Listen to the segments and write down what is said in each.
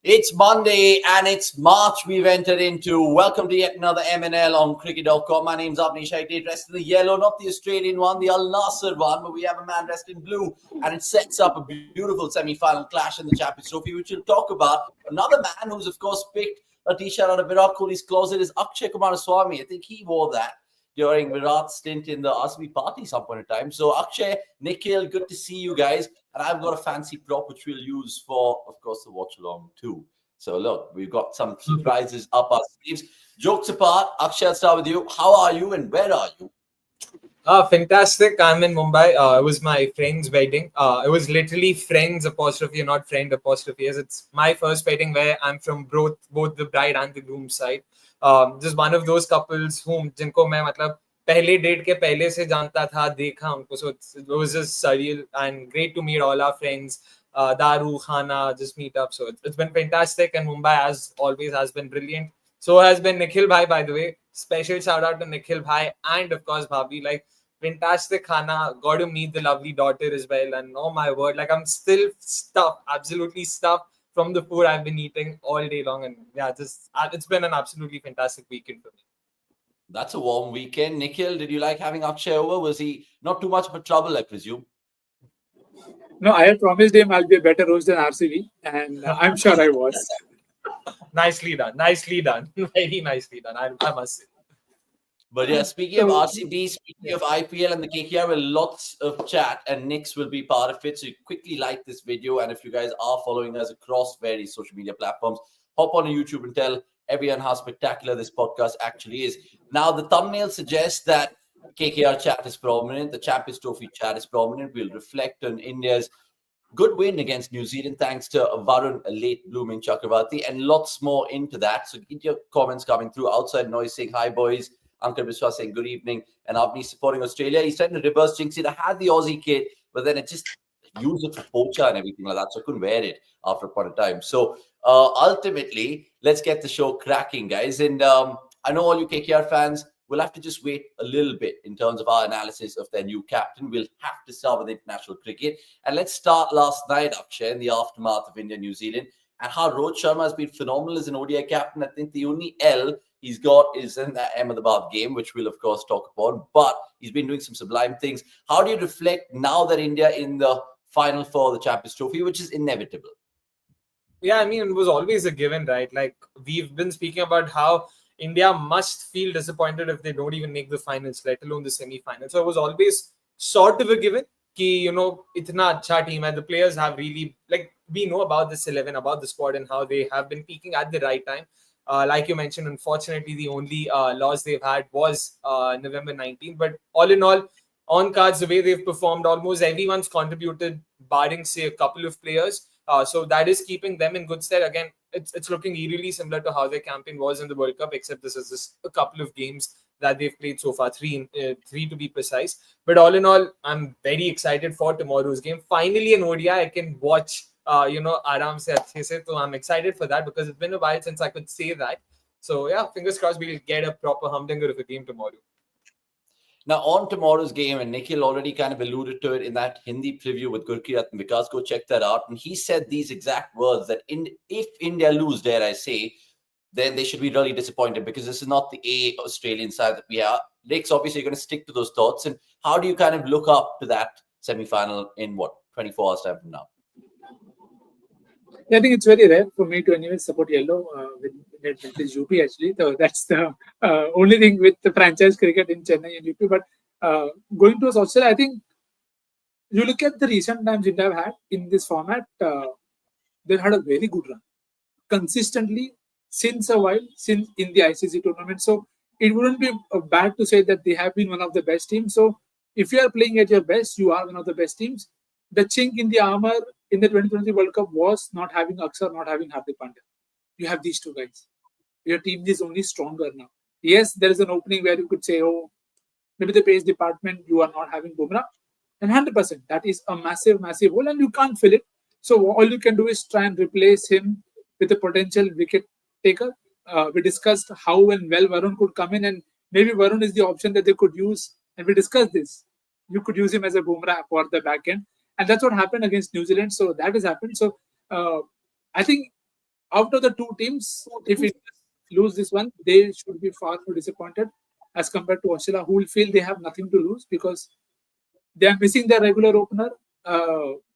It's Monday and it's March we've entered into. Welcome to yet another MNL on cricket.com. My name's Avnish. I did dressed in the yellow, not the Australian one, the Al Nasser one, but we have a man dressed in blue, and it sets up a beautiful semi-final clash in the Champions Trophy, which we'll talk about. Another man who's, of course, picked a t-shirt out of Virat Kohli's closet is Ajinkya Rahane. I think he wore that during Virat's stint in the RCB party some point in time. So Akshay, Nikhil, good to see you guys. And I've got a fancy prop which we'll use for, of course, the watch along too. So look, we've got some surprises up our sleeves. Jokes apart, Akshay, I'll start with you. How are you and where are you? Fantastic. I'm in Mumbai. It was my friend's wedding. It was literally friends apostrophe, not friend apostrophe. Yes, it's my first wedding where I'm from both the bride and the groom side. Just one of those couples whom जिनको मैं मतलब पहले date के पहले से जानता था, देखा उनको. So it was just surreal and great to meet all our friends. Daru, Khana, just meet up. So it's been fantastic, and Mumbai, as always, has been brilliant. So has been Nikhil Bhai, by the way. Special shout out to Nikhil Bhai and of course Bhabhi. Like, fantastic khana. Got to meet the lovely daughter as well. And oh my word, like I'm still stuffed, absolutely stuffed from the food I've been eating all day long. And yeah, just it's been an absolutely fantastic weekend for me. That's a warm weekend. Nikhil, did you like having Akshay over? Was he not too much of a trouble, I presume? No, I had promised him I'll be a better host than RCB, and I'm sure I was. Nicely done. Nicely done. Very nicely done, I must say. But yeah, speaking of RCB, speaking of IPL and the KKR, well, lots of chat and Nix will be part of it. So quickly like this video. And if you guys are following us across various social media platforms, hop on YouTube and tell everyone how spectacular this podcast actually is. Now, the thumbnail suggests that KKR chat is prominent. The Champions Trophy chat is prominent. We'll reflect on India's good win against New Zealand thanks to Varun, late blooming Chakaravarthy, and lots more into that. So get your comments coming through. Outside Noise saying, hi, boys. Uncle Biswa saying good evening, and Avni supporting Australia. He's trying to reverse jinx it. I had the Aussie kit, but then it just used it for poacher and everything like that, so I couldn't wear it after a point of time. So ultimately, let's get the show cracking, guys. And I know all you KKR fans will have to just wait a little bit in terms of our analysis of their new captain. We'll have to start with international cricket. And let's start last night, Akshay, in the aftermath of India-New Zealand, and how Rohit Sharma has been phenomenal as an ODI captain. I think the only L he's got is in the Ahmedabad game, which we'll, of course, talk about. But he's been doing some sublime things. How do you reflect now that India in the final for the Champions Trophy, which is inevitable? Yeah, I mean, it was always a given, right? Like, we've been speaking about how India must feel disappointed if they don't even make the finals, let alone the semi-finals. So it was always sort of a given कि, you know, itna acha team and the players have really, like, we know about this 11, about the squad and how they have been peaking at the right time. Like you mentioned, unfortunately, the only loss they've had was November 19th. But all in all, on cards, the way they've performed, almost everyone's contributed, barring, say, a couple of players. So that is keeping them in good stead. Again, it's looking really similar to how their campaign was in the World Cup, except this is just a couple of games that they've played so far, three to be precise. But all in all, I'm very excited for tomorrow's game. Finally, an ODI I can watch, aaram se achhe se. So I'm excited for that because it's been a while since I could say that. So yeah, fingers crossed we'll get a proper humdinger of a game tomorrow. Now, on tomorrow's game, and Nikhil already kind of alluded to it in that Hindi preview with Gurkirat and Vikas, go check that out. And he said these exact words that if India lose, dare I say, then they should be really disappointed because this is not the Australian side that we are. Nick's obviously going to stick to those thoughts. And how do you kind of look up to that semi-final in 24 hours time from now? I think it's very rare for me to anyway support yellow with this UP actually. So that's the only thing with the franchise cricket in Chennai and UP. But going towards Australia, I think you look at the recent times India have had in this format, they've had a very good run consistently since a while, since in the ICC tournament. So it wouldn't be bad to say that they have been one of the best teams. So if you are playing at your best, you are one of the best teams. The chink in the armor in the 2020 World Cup was not having Akshar, not having Hardik Pandya. You have these two guys. Your team is only stronger now. Yes, there is an opening where you could say, oh, maybe the pace department, you are not having Bumrah. And 100%, that is a massive hole and you can't fill it. So all you can do is try and replace him with a potential wicket taker. We discussed how and well Varun could come in, and maybe Varun is the option that they could use. And we discussed this. You could use him as a Bumrah for the back end. And that's what happened against New Zealand. So that has happened. So I think out of the two teams, if it lose this one, they should be far more disappointed as compared to Australia, who will feel they have nothing to lose because they are missing their regular opener.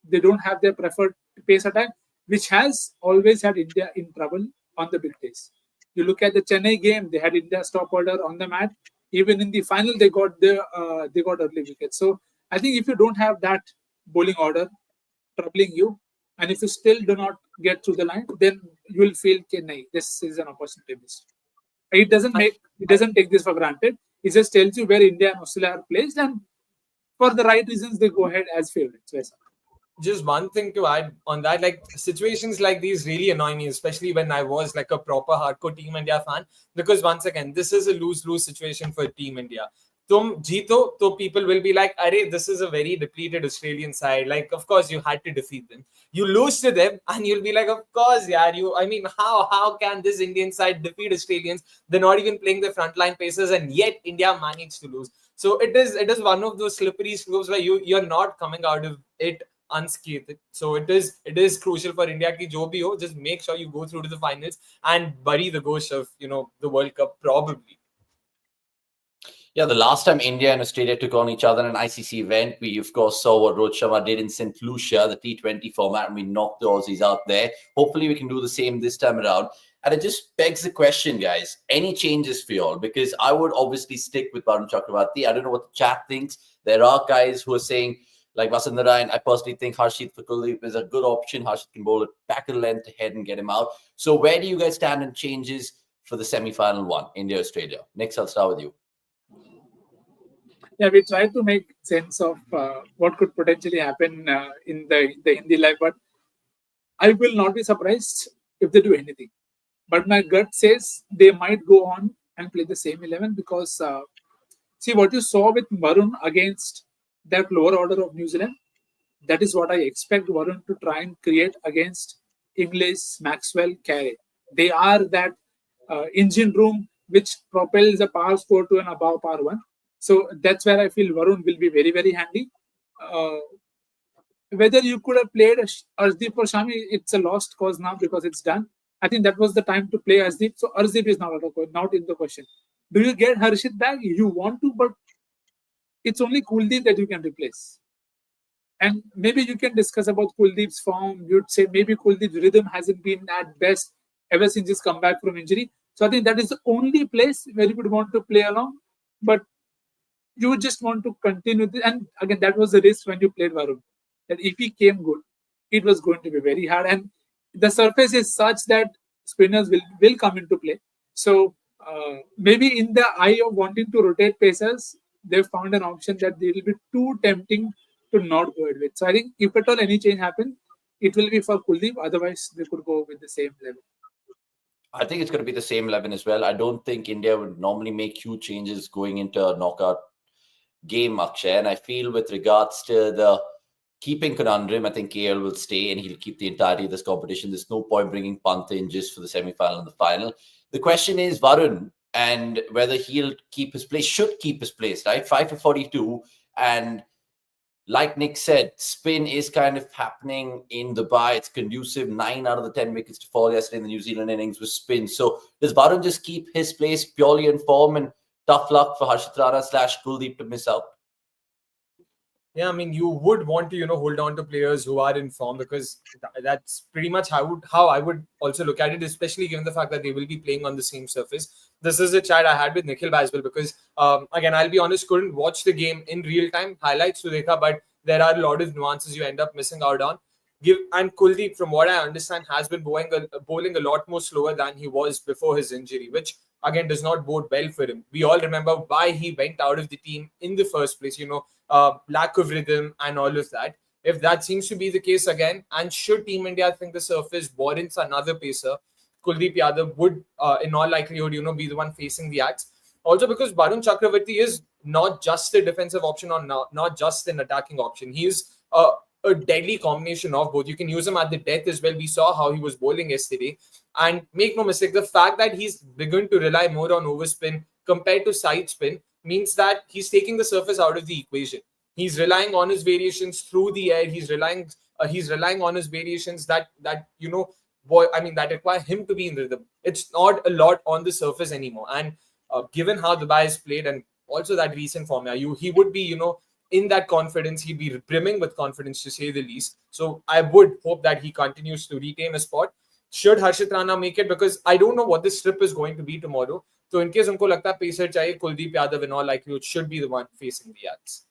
They don't have their preferred pace attack, which has always had India in trouble on the big days. You look at the Chennai game; they had India's top order on the mat. Even in the final, they got early wickets. So I think if you don't have that bowling order troubling you, and if you still do not get through the line, then you will feel, Chennai, this is an opportunity missed. It doesn't take this for granted. It just tells you where India and Australia are placed, and for the right reasons, they go ahead as favorites. Just one thing to add on that, like situations like these really annoy me, especially when I was like a proper hardcore Team India fan, because once again, this is a lose-lose situation for Team India. Tum jeeto, so people will be like, "Arey, this is a very depleted Australian side. Like, of course, you had to defeat them. You lose to them, and you'll be like, of course, yeah. I mean, how can this Indian side defeat Australians? They're not even playing the frontline paces, and yet India managed to lose. So it is one of those slippery slopes where you're not coming out of it unscathed. So it is crucial for India ki jo bhi ho, just make sure you go through to the finals and bury the ghost of the World Cup probably. Yeah, the last time India and Australia took on each other in an ICC event, we of course saw what Rohit Sharma did in St. Lucia, the T20 format, and we knocked the Aussies out there. Hopefully we can do the same this time around. And it just begs the question, guys, any changes for y'all? Because I would obviously stick with Varun Chakaravarthy. I don't know what the chat thinks. There are guys who are saying, like Vasant Narayan, I personally think Harshit for Kuldeep is a good option. Harshit can bowl it back a length ahead and get him out. So where do you guys stand in changes for the semi-final one, India-Australia? Next, I'll start with you. Yeah, we try to make sense of what could potentially happen in the Hindi life, but I will not be surprised if they do anything. But my gut says they might go on and play the same 11 because see what you saw with Varun against that lower order of New Zealand. That is what I expect Varun to try and create against Inglis, Maxwell, Carey. They are that engine room which propels a power score to an above par one. So that's where I feel Varun will be very, very handy. Whether you could have played Arshdeep or Shami, it's a lost cause now because it's done. I think that was the time to play Arshdeep. So Arshdeep is not in the question. Do you get Harshit back? You want to, but it's only Kuldeep that you can replace. And maybe you can discuss about Kuldeep's form. You'd say maybe Kuldeep's rhythm hasn't been at best ever since he's come back from injury. So I think that is the only place where you would want to play along. But you just want to continue. And again, that was the risk when you played Varun. That if he came good, it was going to be very hard. And the surface is such that spinners will come into play. So maybe in the eye of wanting to rotate pacers, they found an option that they will be too tempting to not go ahead with. So I think if at all any change happens, it will be for Kuldeep. Otherwise, they could go with the same level. I think it's going to be the same 11 as well. I don't think India would normally make huge changes going into a knockout game, Akshay. And I feel with regards to the keeping conundrum, I think KL will stay and he'll keep the entirety of this competition. There's no point bringing Pant in just for the semi-final and the final. The question is Varun and whether he'll keep his place, should keep his place, right? 5 for 42. And like Nick said, spin is kind of happening in Dubai. It's conducive. 9 out of the 10 wickets to fall yesterday in the New Zealand innings was spin. So does Varun just keep his place purely in form and tough luck for Harshit Rana / Kuldeep to miss out? Yeah, I mean, you would want to, hold on to players who are in form because that's pretty much how I would also look at it, especially given the fact that they will be playing on the same surface. This is a chat I had with Nikhil as well because, again, I'll be honest, couldn't watch the game in real time, highlights to dekha, but there are a lot of nuances you end up missing out on. And Kuldeep, from what I understand, has been bowling a lot more slower than he was before his injury, which again does not bode well for him. We all remember why he went out of the team in the first place, lack of rhythm and all of that. If that seems to be the case again, and should Team India think the surface warrants another pacer, Kuldeep Yadav would, in all likelihood, be the one facing the axe. Also because Varun Chakaravarthy is not just a defensive option or not just an attacking option. He's a deadly combination of both. You can use him at the death as well. We saw how he was bowling yesterday. And make no mistake, the fact that he's begun to rely more on overspin compared to side spin means that he's taking the surface out of the equation. He's relying on his variations through the air. He's relying on his variations that that require him to be in rhythm. It's not a lot on the surface anymore. And given how Dubai is played and also that recent form, he would be, in that confidence. He'd be brimming with confidence, to say the least. So I would hope that he continues to retain a spot. Should Harshit Rana make it? Because I don't know what the strip is going to be tomorrow. So in case unko lagta hai pacer chahiye, Kuldeep Yadav and all likelihood should be the one facing the Yats.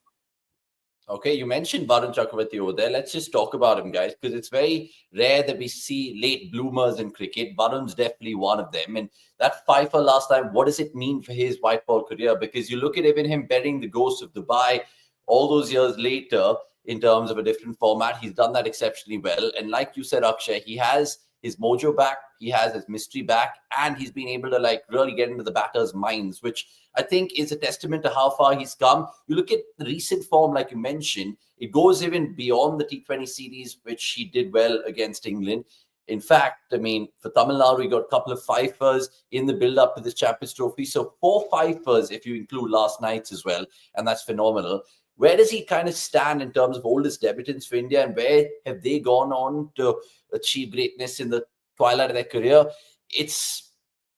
Okay, you mentioned Varun Chakaravarthy over there. Let's just talk about him, guys, because it's very rare that we see late bloomers in cricket. Varun's definitely one of them. And that fifer last time, what does it mean for his white ball career? Because you look at even him betting the ghost of Dubai all those years later in terms of a different format. He's done that exceptionally well. And like you said, Akshay, he has his mojo back, he has his mystery back, and he's been able to really get into the batters' minds, which I think is a testament to how far he's come. You look at the recent form, like you mentioned, it goes even beyond the T20 series, which he did well against England. In fact, I mean, for Tamil Nadu, we got a couple of fifers in the build-up to this Champions Trophy. So 4 fifers, if you include last night's as well, and that's phenomenal. Where does he kind of stand in terms of oldest debutants for India, and where have they gone on to achieve greatness in the twilight of their career? It's,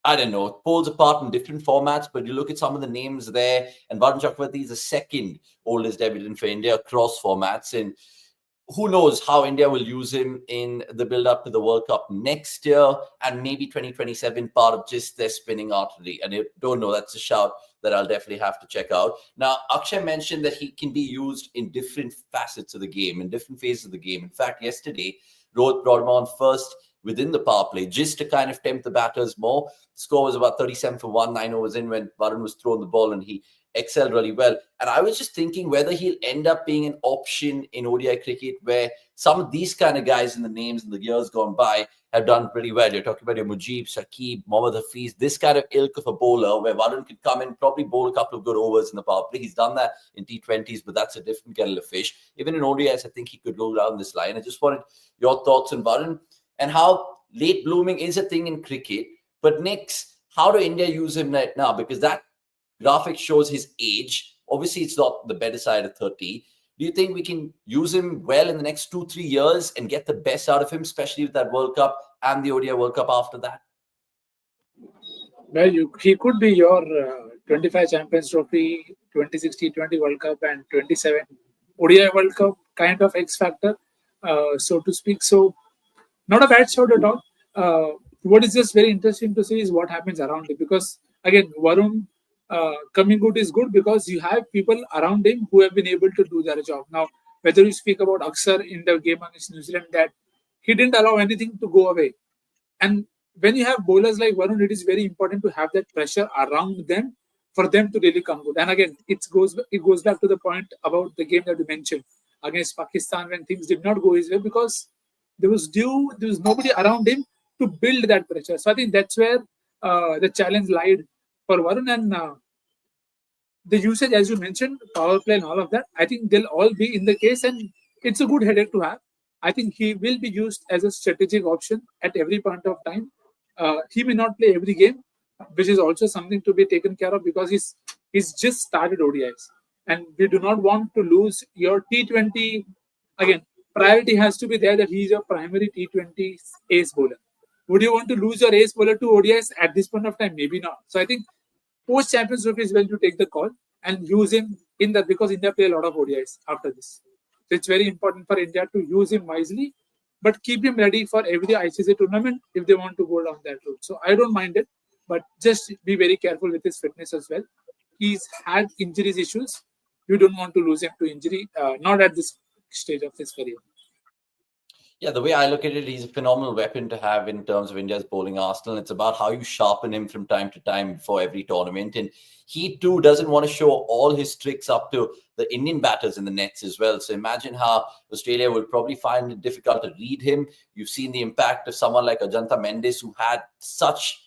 I don't know, it pulls apart in different formats, but you look at some of the names there, and Varun Chakaravarthy is the second oldest debutant for India across formats. And who knows how India will use him in the build-up to the World Cup next year and maybe 2027, part of just their spinning artillery. And I don't know, that's a shout that I'll definitely have to check out. Now, Akshay mentioned that he can be used in different facets of the game, in different phases of the game. In fact, yesterday, Rohit brought him on first within the power play just to kind of tempt the batters more. The score was about 37 for 1, 9 overs in when Varun was throwing the ball, and he excelled really well. And I was just thinking whether he'll end up being an option in ODI cricket, where some of these kind of guys in the names in the years gone by have done pretty well. You're talking about your Mujib, Shakib, Mohammad Hafiz, this kind of ilk of a bowler where Varun could come in, probably bowl a couple of good overs in the power play. He's done that in T20s, but that's a different kettle of fish. Even in ODIs, I think he could roll down this line. I just wanted your thoughts on Varun and how late blooming is a thing in cricket. But next, how do India use him right now? Because that graphic shows his age. Obviously, it's not the better side of 30. Do you think we can use him well in the next 2-3 years and get the best out of him, especially with that World Cup and the ODI World Cup after that? Well, he could be your 25 Champions Trophy, 2060 T20 World Cup, and 27 ODI World Cup kind of X factor, so to speak. So, not a bad shot at all. What is just very interesting to see is what happens around it. Because, again, Varun coming good is good because you have people around him who have been able to do their job. Now, whether you speak about Akshar in the game against New Zealand, that he didn't allow anything to go away. And when you have bowlers like Varun, it is very important to have that pressure around them for them to really come good. And again, it goes back to the point about the game that you mentioned against Pakistan when things did not go his way because there was nobody around him to build that pressure. So I think that's where the challenge lied for Varun. And the usage, as you mentioned, power play and all of that, I think they'll all be in the case, and it's a good headache to have. I think he will be used as a strategic option at every point of time. He may not play every game, which is also something to be taken care of because he's just started ODIs, and we do not want to lose your T20. Again, priority has to be there that he's your primary T20 ace bowler. Would you want to lose your ace bowler to ODIs at this point of time? Maybe not. So I think post Champions Trophy is when to take the call and use him in that because India play a lot of ODIs after this. So it's very important for India to use him wisely, but keep him ready for every ICC tournament if they want to go down that route. So I don't mind it, but just be very careful with his fitness as well. He's had injuries issues. You don't want to lose him to injury, not at this stage of his career. Yeah, the way I look at it, he's a phenomenal weapon to have in terms of India's bowling arsenal. It's about how you sharpen him from time to time before every tournament. And he too doesn't want to show all his tricks up to the Indian batters in the nets as well. So imagine how Australia will probably find it difficult to read him. You've seen the impact of someone like Ajanta Mendes, who had such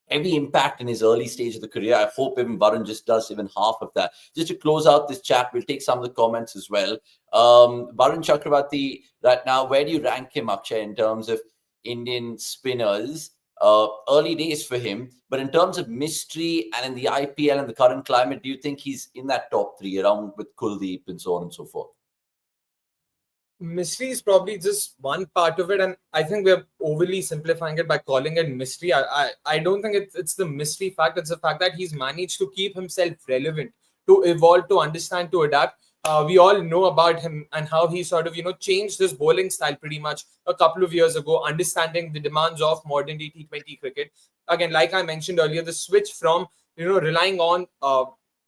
heavy impact in his early stage of the career. I hope even Varun just does even half of that. Just to close out this chat, we'll take some of the comments as well. Varun Chakaravarthy, right now, where do you rank him, Akshay, in terms of Indian spinners? Early days for him, but in terms of mystery and in the IPL and the current climate, do you think he's in that top 3 around with Kuldeep and so on and so forth? mystery is probably just one part of it, and I think we're overly simplifying it by calling it mystery. I don't think it's the mystery fact. It's the fact that he's managed to keep himself relevant, to evolve, to understand, to adapt. We all know about him and how he sort of changed his bowling style pretty much a couple of years ago, understanding the demands of modern day T20 cricket. Again, like I mentioned earlier, the switch from relying on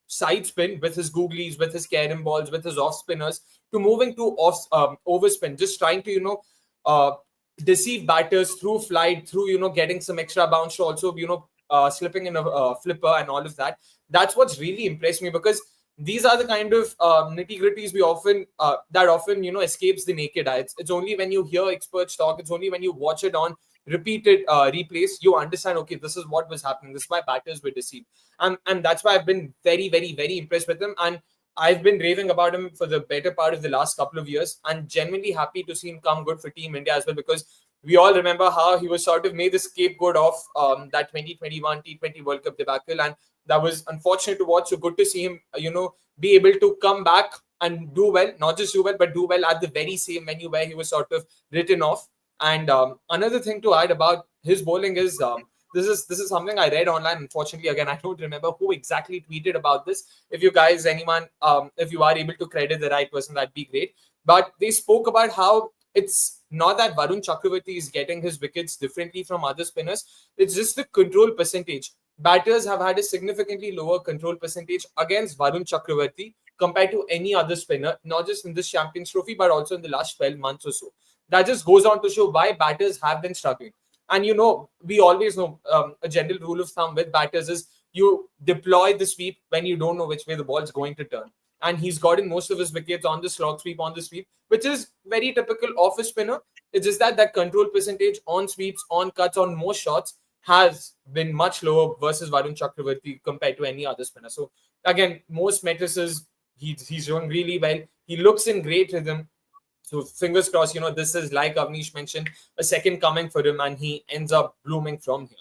side spin with his googlies, with his carom balls, with his off spinners, to moving to off overspin, just trying to uh, deceive batters through flight, through getting some extra bounce, to also slipping in a flipper and all of that. That's what's really impressed me, because these are the kind of nitty gritties we often that often escapes the naked eye. It's only when you hear experts talk, it's only when you watch it on repeated replays, you understand, okay, this is what was happening, this is why batters were deceived. And that's why I've been very, very, very impressed with him. And I've been raving about him for the better part of the last couple of years, and genuinely happy to see him come good for Team India as well, because we all remember how he was sort of made the scapegoat of that 2021 T20 World Cup debacle, and that was unfortunate to watch. So good to see him, be able to come back and do well, not just do well, but do well at the very same venue where he was sort of written off. And another thing to add about his bowling is this is something I read online. Unfortunately, again, I don't remember who exactly tweeted about this. If you guys, anyone, if you are able to credit the right person, that'd be great. But they spoke about how it's not that Varun Chakaravarthy is getting his wickets differently from other spinners. It's just the control percentage. Batters have had a significantly lower control percentage against Varun Chakaravarthy compared to any other spinner, not just in this Champions Trophy, but also in the last 12 months or so. That just goes on to show why batters have been struggling. And we always know a general rule of thumb with batters is you deploy the sweep when you don't know which way the ball is going to turn. And he's gotten most of his wickets on the slog sweep, on the sweep, which is very typical of a spinner. It's just that control percentage on sweeps, on cuts, on most shots has been much lower versus Varun Chakaravarthy compared to any other spinner. So again, most matrices, he's doing really well. He looks in great rhythm. So fingers crossed, this is, like Avnish mentioned, a second coming for him, and he ends up blooming from here.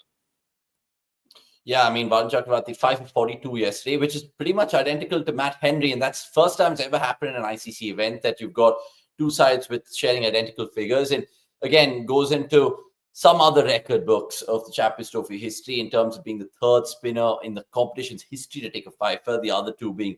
Yeah, I mean, Varun Chakaravarthy 5 for 42 yesterday, which is pretty much identical to Matt Henry. And that's first time it's ever happened in an ICC event that you've got two sides with sharing identical figures. And again, goes into some other record books of the Champions Trophy history in terms of being the third spinner in the competition's history to take a fifer, the other two being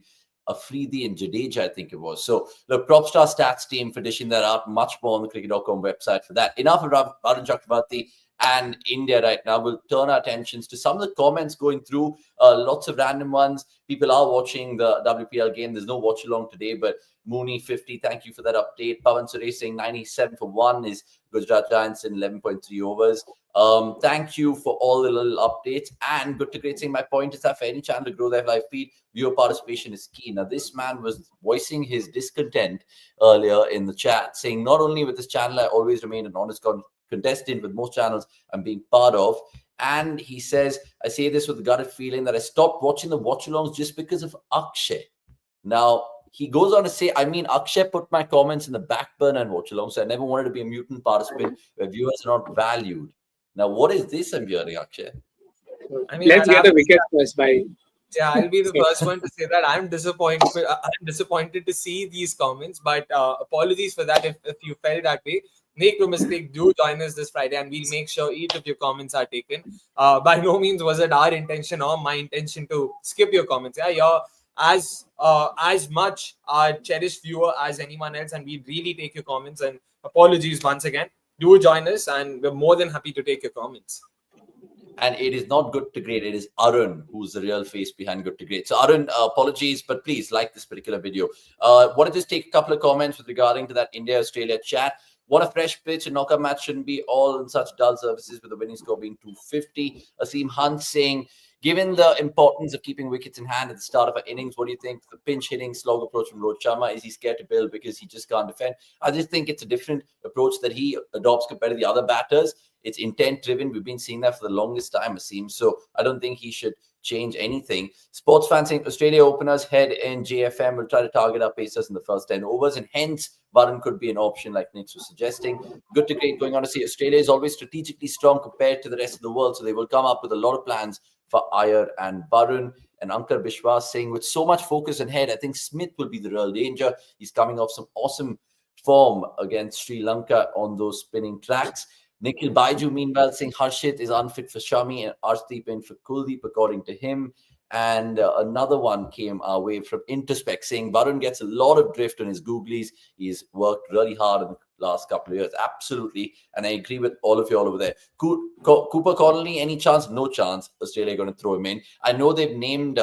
Afridi and Jadeja, I think it was. So, look, props to our stats team for dishing that out. Much more on the cricket.com website for that. Enough of Varun Chakaravarthy and India right now. We'll turn our attentions to some of the comments going through. Lots of random ones. People are watching the WPL game. There's no watch along today, but Mooney 50, thank you for that update. Pavan Suresh saying 97 for 1 is Gujarat Giants in 11.3 overs. Thank you for all the little updates. And Good to Great saying, my point is that for any channel to grow their live feed, viewer participation is key. Now, this man was voicing his discontent earlier in the chat, saying, not only with this channel, I always remain an honest contestant with most channels I'm being part of. And he says, I say this with a gutted feeling that I stopped watching the watch-alongs just because of Akshay. Now, he goes on to say, I mean, Akshay put my comments in the back burner and watch along, so I never wanted to be a mutant participant where viewers are not valued. Now, what is this I'm hearing, Akshay? I mean, let's get a wicket first by. Yeah, I'll be the first one to say that I'm disappointed to see these comments, but apologies for that if you felt that way. Make no mistake, do join us this Friday, and we'll make sure each of your comments are taken. By no means was it our intention or my intention to skip your comments. Yeah, you're as much our cherished viewer as anyone else, and we really take your comments. And apologies once again. Do join us, and we're more than happy to take your comments. And it is not Good to Great. It is Arun who's the real face behind Good to Great. So Arun, apologies, but please like this particular video. Want to just take a couple of comments with regarding to that India-Australia chat. What a fresh pitch. A knockout match shouldn't be all in such dull surfaces, with the winning score being 250. Aseem Hunt saying, given the importance of keeping wickets in hand at the start of our innings, what do you think? The pinch hitting slog approach from Rohit Sharma, is he scared to build because he just can't defend? I just think it's a different approach that he adopts compared to the other batters. It's intent driven. We've been seeing that for the longest time, it seems. So I don't think he should change anything. Sports fans saying Australia openers head in JFM will try to target our pacers in the first 10 overs, and hence Varun could be an option like Nix was suggesting. Good to Great going on to say Australia is always strategically strong compared to the rest of the world, so they will come up with a lot of plans for Iyer and Varun. And Ankar Bishwas saying, with so much focus ahead, I think Smith will be the real danger. He's coming off some awesome form against Sri Lanka on those spinning tracks. Nikhil Baiju, meanwhile, saying Harshit is unfit for Shami and Arshdeep in for Kuldeep, according to him. And another one came our way from Introspect, saying Varun gets a lot of drift on his googlies. He's worked really hard in the last couple of years. Absolutely. And I agree with all of you all over there. Cooper Connolly, any chance? No chance. Australia are going to throw him in. I know they've named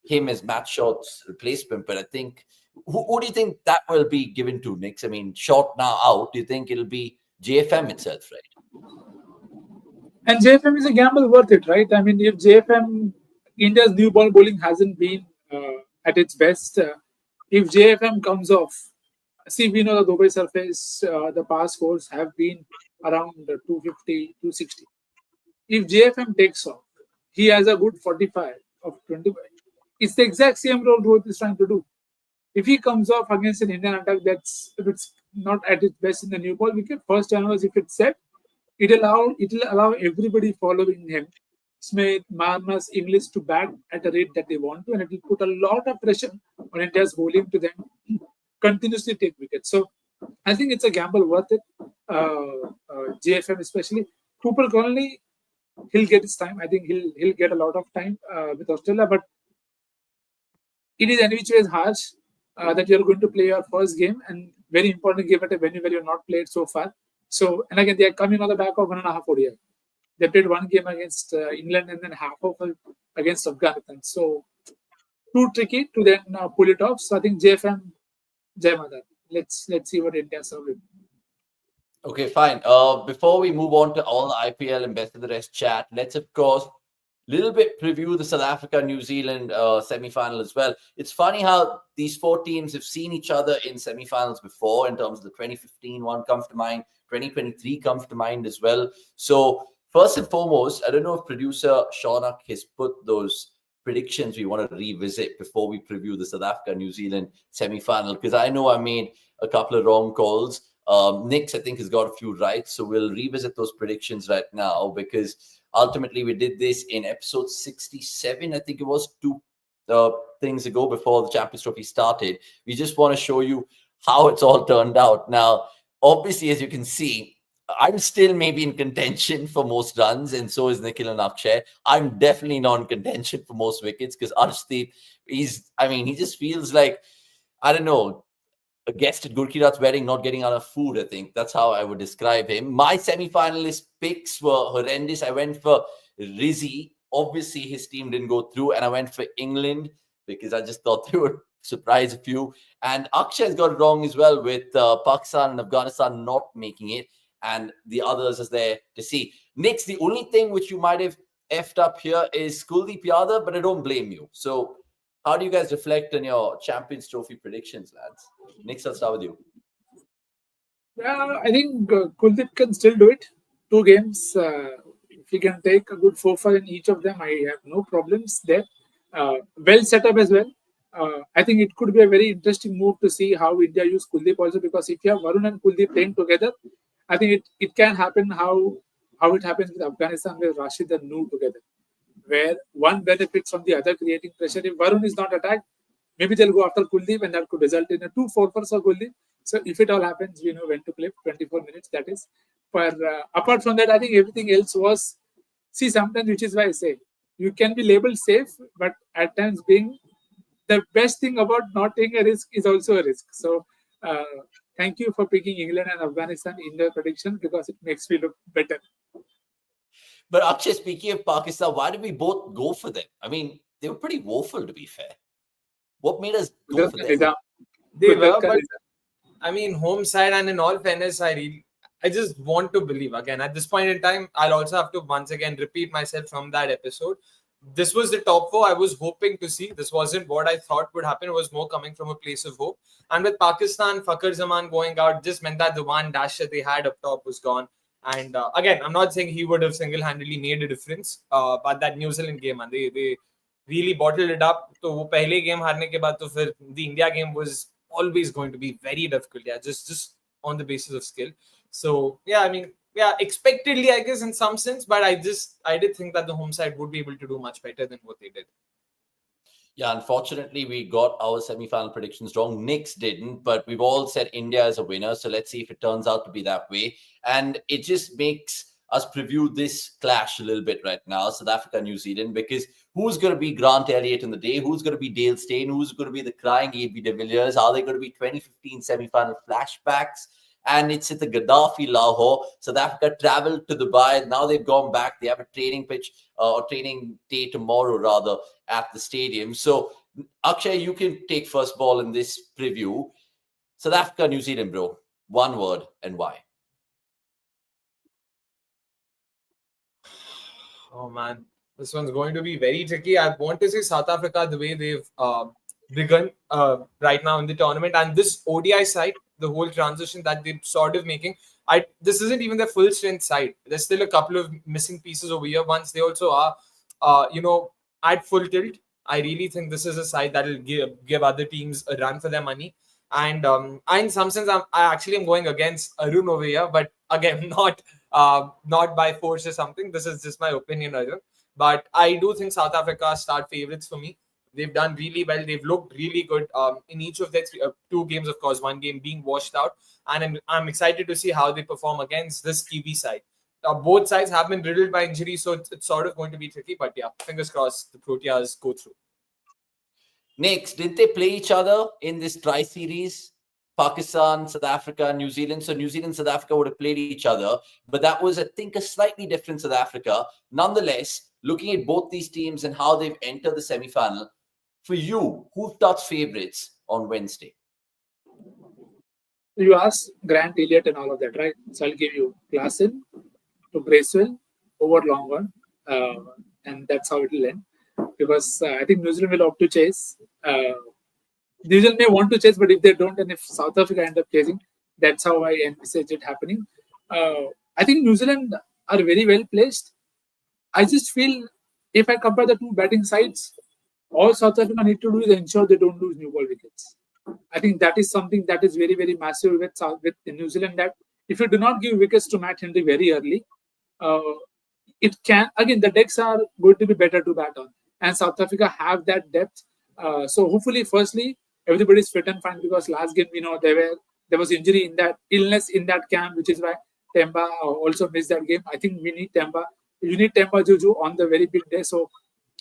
him as Matt Short's replacement, but I think, who do you think that will be given to, Nix? I mean, Short now out. Do you think it'll be JFM itself, right? And JFM is a gamble worth it, right? I mean, if JFM, India's new ball bowling hasn't been at its best, if JFM comes off, see, we know the Dubai surface, the past scores have been around 250, 260. If JFM takes off, he has a good 45 of 25. It's the exact same role Rohit is trying to do. If he comes off against an Indian attack that's if it's not at its best in the new ball wicket, first channels, if it's set, it'll allow everybody following him, Smith, Marnus, English, to bat at a rate that they want to, and it will put a lot of pressure on India's bowling to then continuously take wickets. So I think it's a gamble worth it. JFM especially. Cooper Connolly, he'll get his time. I think he'll get a lot of time with Australia, but it is any which way harsh that you're going to play your first game, and very important game at a venue where you're not played so far. So, and again, they are coming on the back of 1.5 ODI. They played one game against England and then half of it against Afghanistan. So, too tricky to then pull it off. So, I think JFM, Jai Mata. Let's see what India serve with. Okay, fine. Before we move on to all the IPL and best of the rest chat, let's of course little bit preview the South Africa New Zealand semi-final as well. It's funny how these four teams have seen each other in semi-finals before. In terms of the 2015 one comes to mind, 2023 comes to mind as well. So first and foremost, I don't know if producer Shaunak has put those predictions we want to revisit before we preview the South Africa New Zealand semi-final, because I know I made a couple of wrong calls. Nix, I think, has got a few right. So we'll revisit those predictions right now, because ultimately we did this in episode 67. I think it was two things ago before the Champions Trophy started. We just want to show you how it's all turned out. Now, obviously, as you can see, I'm still maybe in contention for most runs, and so is Nikhil and Akshay. I'm definitely not in contention for most wickets, because Arshdeep, he just feels like, I don't know, a guest at Gurkirat's wedding not getting enough food. I think that's how I would describe him. My semi-finalist picks were horrendous. I went for Rizzi. Obviously, his team didn't go through, and I went for England because I just thought they would surprise a few. And Akshay's got it wrong as well, with Pakistan and Afghanistan not making it, and the others is there to see. Next, the only thing which you might have effed up here is Kuldeep Yadav, but I don't blame you. So how do you guys reflect on your Champions Trophy predictions, lads? Next, I'll start with you. I think Kuldeep can still do it. 2 games. If he can take a good 4-5 in each of them, I have no problems there. Well set up as well. I think it could be a very interesting move to see how India use Kuldeep also, because if you have Varun and Kuldeep playing together, I think it can happen how it happens with Afghanistan with Rashid and Noor together, where one benefits from the other, creating pressure. If Varun is not attacked, maybe they'll go after Kuldeep, and that could result in a 2-4 for Kuldeep. So if it all happens, we know when to play. 24 minutes, that is. But apart from that, I think everything else was, see, sometimes, which is why I say, you can be labeled safe, but at times being the best thing about not taking a risk is also a risk. So thank you for picking England and Afghanistan in their prediction, because it makes me look better. But Akshay, speaking of Pakistan, why did we both go for them? I mean, they were pretty woeful, to be fair. What made us go for them? They were, but I mean, home side, and in all fairness, I just want to believe. Again, at this point in time, I'll also have to once again repeat myself from that episode. This was the top 4 I was hoping to see. This wasn't what I thought would happen. It was more coming from a place of hope. And with Pakistan, Fakhar Zaman going out just meant that the one dasher they had up top was gone. And again, I'm not saying he would have single-handedly made a difference, but that New Zealand game, and they really bottled it up. So वो पहले game हारने के बाद तो फिर the India game was always going to be very difficult. Yeah, just on the basis of skill. So yeah, I mean, yeah, expectedly, I guess, in some sense, but I did think that the home side would be able to do much better than what they did. Yeah, unfortunately, we got our semi-final predictions wrong. Knicks didn't, but we've all said India is a winner. So let's see if it turns out to be that way. And it just makes us preview this clash a little bit right now, South Africa, New Zealand, because who's going to be Grant Elliott in the day? Who's going to be Dale Steyn? Who's going to be the crying A.B. de Villiers? Are they going to be 2015 semi-final flashbacks? And it's at the Gaddafi Lahore. South Africa traveled to Dubai. Now they've gone back. They have a training pitch or training day tomorrow, rather, at the stadium. So, Akshay, you can take first ball in this preview. South Africa, New Zealand, bro. One word and why. Oh man, this one's going to be very tricky. I want to say South Africa, the way they've begun right now in the tournament, and this ODI side, the whole transition that they're sort of making. This isn't even their full strength side. There's still a couple of missing pieces over here. Once they also are, at full tilt. I really think this is a side that will give other teams a run for their money. And in some sense, I actually am going against Arun over here, but again, not by force or something. This is just my opinion, Arun. But I do think South Africa start favorites for me. They've done really well. They've looked really good in each of their two games, of course, one game being washed out. And I'm excited to see how they perform against this Kiwi side. Both sides have been riddled by injuries, so it's sort of going to be tricky. But yeah, fingers crossed the Proteas go through. Next, did they play each other in this tri-series? Pakistan, South Africa, New Zealand. So New Zealand, South Africa would have played each other. But that was, I think, a slightly different South Africa. Nonetheless, looking at both these teams and how they've entered the semi-final, for you, who starts favorites on Wednesday? You asked Grant Elliott and all of that, right? So I'll give you Klassen to Bracewell over Longman, and that's how it will end. Because I think New Zealand will opt to chase. New Zealand may want to chase, but if they don't, and if South Africa end up chasing, that's how I envisage it happening. I think New Zealand are very well placed. I just feel if I compare the two batting sides, all South Africa need to do is ensure they don't lose new ball wickets. I think that is something that is very, very massive with New Zealand, that if you do not give wickets to Matt Henry very early, it can, again, the decks are going to be better to bat on. And South Africa have that depth. So hopefully, firstly, everybody's fit and fine, because last game, there was injury in that, illness in that camp, which is why Temba also missed that game. I think we need Temba. You need Temba Juju on the very big day. So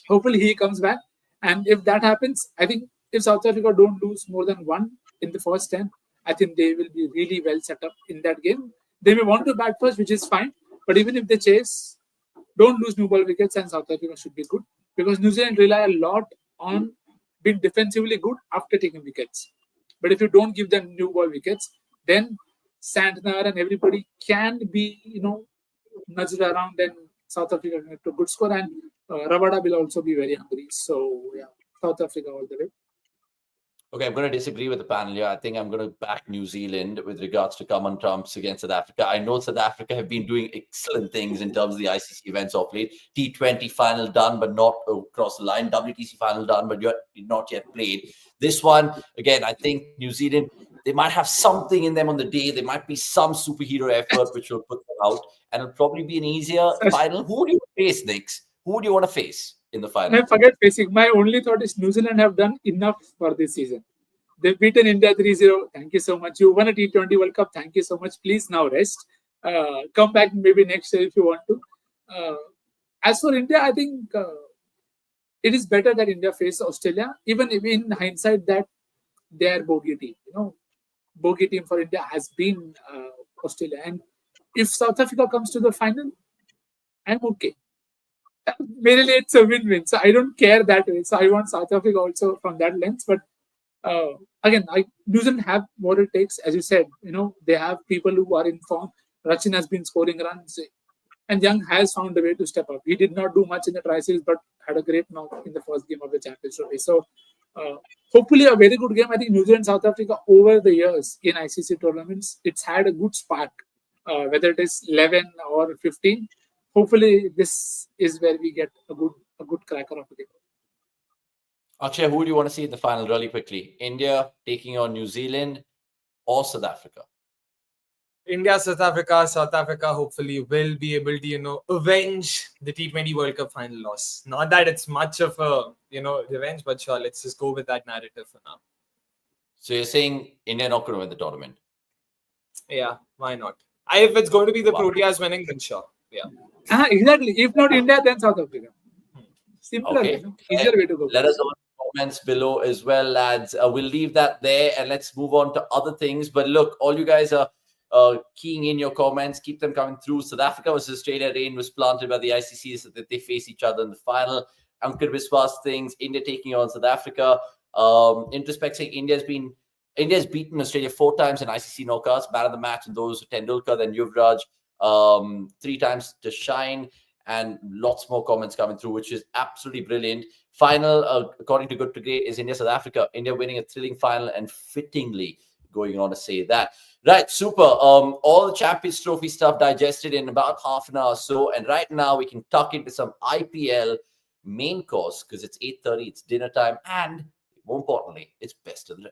hopefully he comes back. And if that happens, I think if South Africa don't lose more than one in the first 10, I think they will be really well set up in that game. They may want to bat first, which is fine. But even if they chase, don't lose new ball wickets, and South Africa should be good. Because New Zealand rely a lot on being defensively good after taking wickets. But if you don't give them new ball wickets, then Santner and everybody can be, nudged around, and South Africa can get a good score. And Rabada will also be very hungry. So, yeah, South Africa all the way. Okay, I'm going to disagree with the panel here. I think I'm going to back New Zealand with regards to common trumps against South Africa. I know South Africa have been doing excellent things in terms of the ICC events of late. T20 final done, but not across the line. WTC final done, but you're not yet played. This one, again, I think New Zealand, they might have something in them on the day. There might be some superhero effort which will put them out. And it'll probably be an easier final. Who do you face, Nix? Who do you want to face in the final? I forget facing. My only thought is New Zealand have done enough for this season. They've beaten India 3-0. Thank you so much. You won a T20 World Cup. Thank you so much. Please now rest. Come back maybe next year if you want to. As for India, I think it is better that India face Australia. Even in hindsight, that their bogey team, bogey team for India has been Australia. And if South Africa comes to the final, I'm okay. Mainly it's a win-win. So I don't care that way. So I want South Africa also from that lens. But again, New Zealand have what it takes. As you said, they have people who are in form. Rachin has been scoring runs. And Young has found a way to step up. He did not do much in the tri-series, but had a great knock in the first game of the Champions Trophy. So hopefully a very good game. I think New Zealand, South Africa over the years in ICC tournaments, it's had a good spark, whether it is 11 or 15. Hopefully this is where we get a good cracker of the game. Akshay, who do you want to see in the final really quickly? India taking on New Zealand or South Africa? India, South Africa hopefully will be able to, avenge the T20 World Cup final loss. Not that it's much of a, revenge, but sure, let's just go with that narrative for now. So you're saying India not going to win the tournament? Yeah, why not? If it's going to be the Proteas winning, then sure. Yeah. Exactly. If not India, then South Africa. Simpler, Okay. easier way to go. Let us know in the comments below as well, lads. We'll leave that there and let's move on to other things. But look, all you guys are keying in your comments. Keep them coming through. South Africa versus Australia. Rain was planted by the ICC so that they face each other in the final. Ankit Biswas things. India taking on South Africa. Introspect saying India's beaten Australia 4 times in ICC knockouts. Man of the match and those Tendulkar, then Yuvraj. 3 times to shine. And lots more comments coming through, which is absolutely brilliant. Final, according to Good to Great, is India-South Africa. India winning a thrilling final and fittingly going on to say that. Right, super. All the Champions Trophy stuff digested in about half an hour or so. And right now we can tuck into some IPL main course because it's 8:30, it's dinner time, and more importantly, it's best of the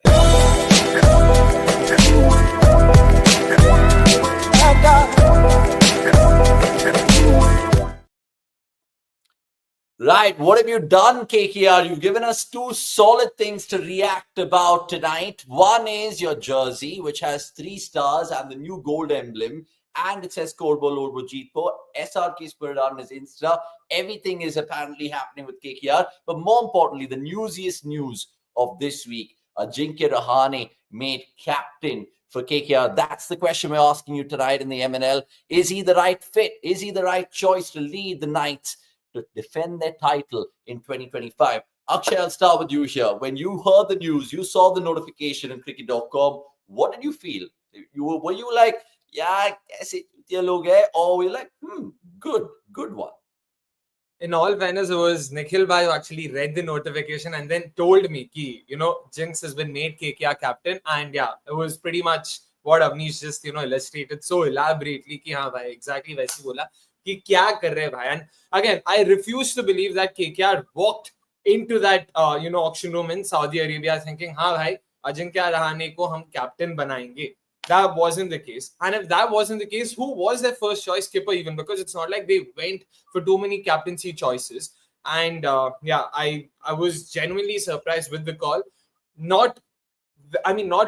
Right, what have you done, KKR? You've given us 2 solid things to react about tonight. One is your jersey, which has 3 stars and the new gold emblem, and it says Korbol Orbo Jeetpo. SRK's put it on his Insta. Everything is apparently happening with KKR. But more importantly, the newsiest news of this week, Ajinkya Rahane made captain for KKR. That's the question we're asking you tonight in the MNL. Is he the right fit? Is he the right choice to lead the Knights to defend their title in 2025? Akshay, I'll start with you here. When you heard the news, you saw the notification in cricket.com, what did you feel? Were you like, yeah, I guess it or were you like, good one? In all fairness, it was Nikhil Bhai who actually read the notification and then told me ki, Jinx has been made KKR captain. And yeah, it was pretty much what Avnish just, illustrated so elaborately ki haan bhai, exactly वैसे बोला कि क्या कर रहे भाई. And again, I refuse to believe that KKR walked into that, auction room in Saudi Arabia thinking, हाँ भाई, Ajinkya Rahane को हम captain बनाएंगे. That wasn't the case. And if that wasn't the case, who was their first choice skipper even? Because it's not like they went for too many captaincy choices. And I was genuinely surprised with the call. Not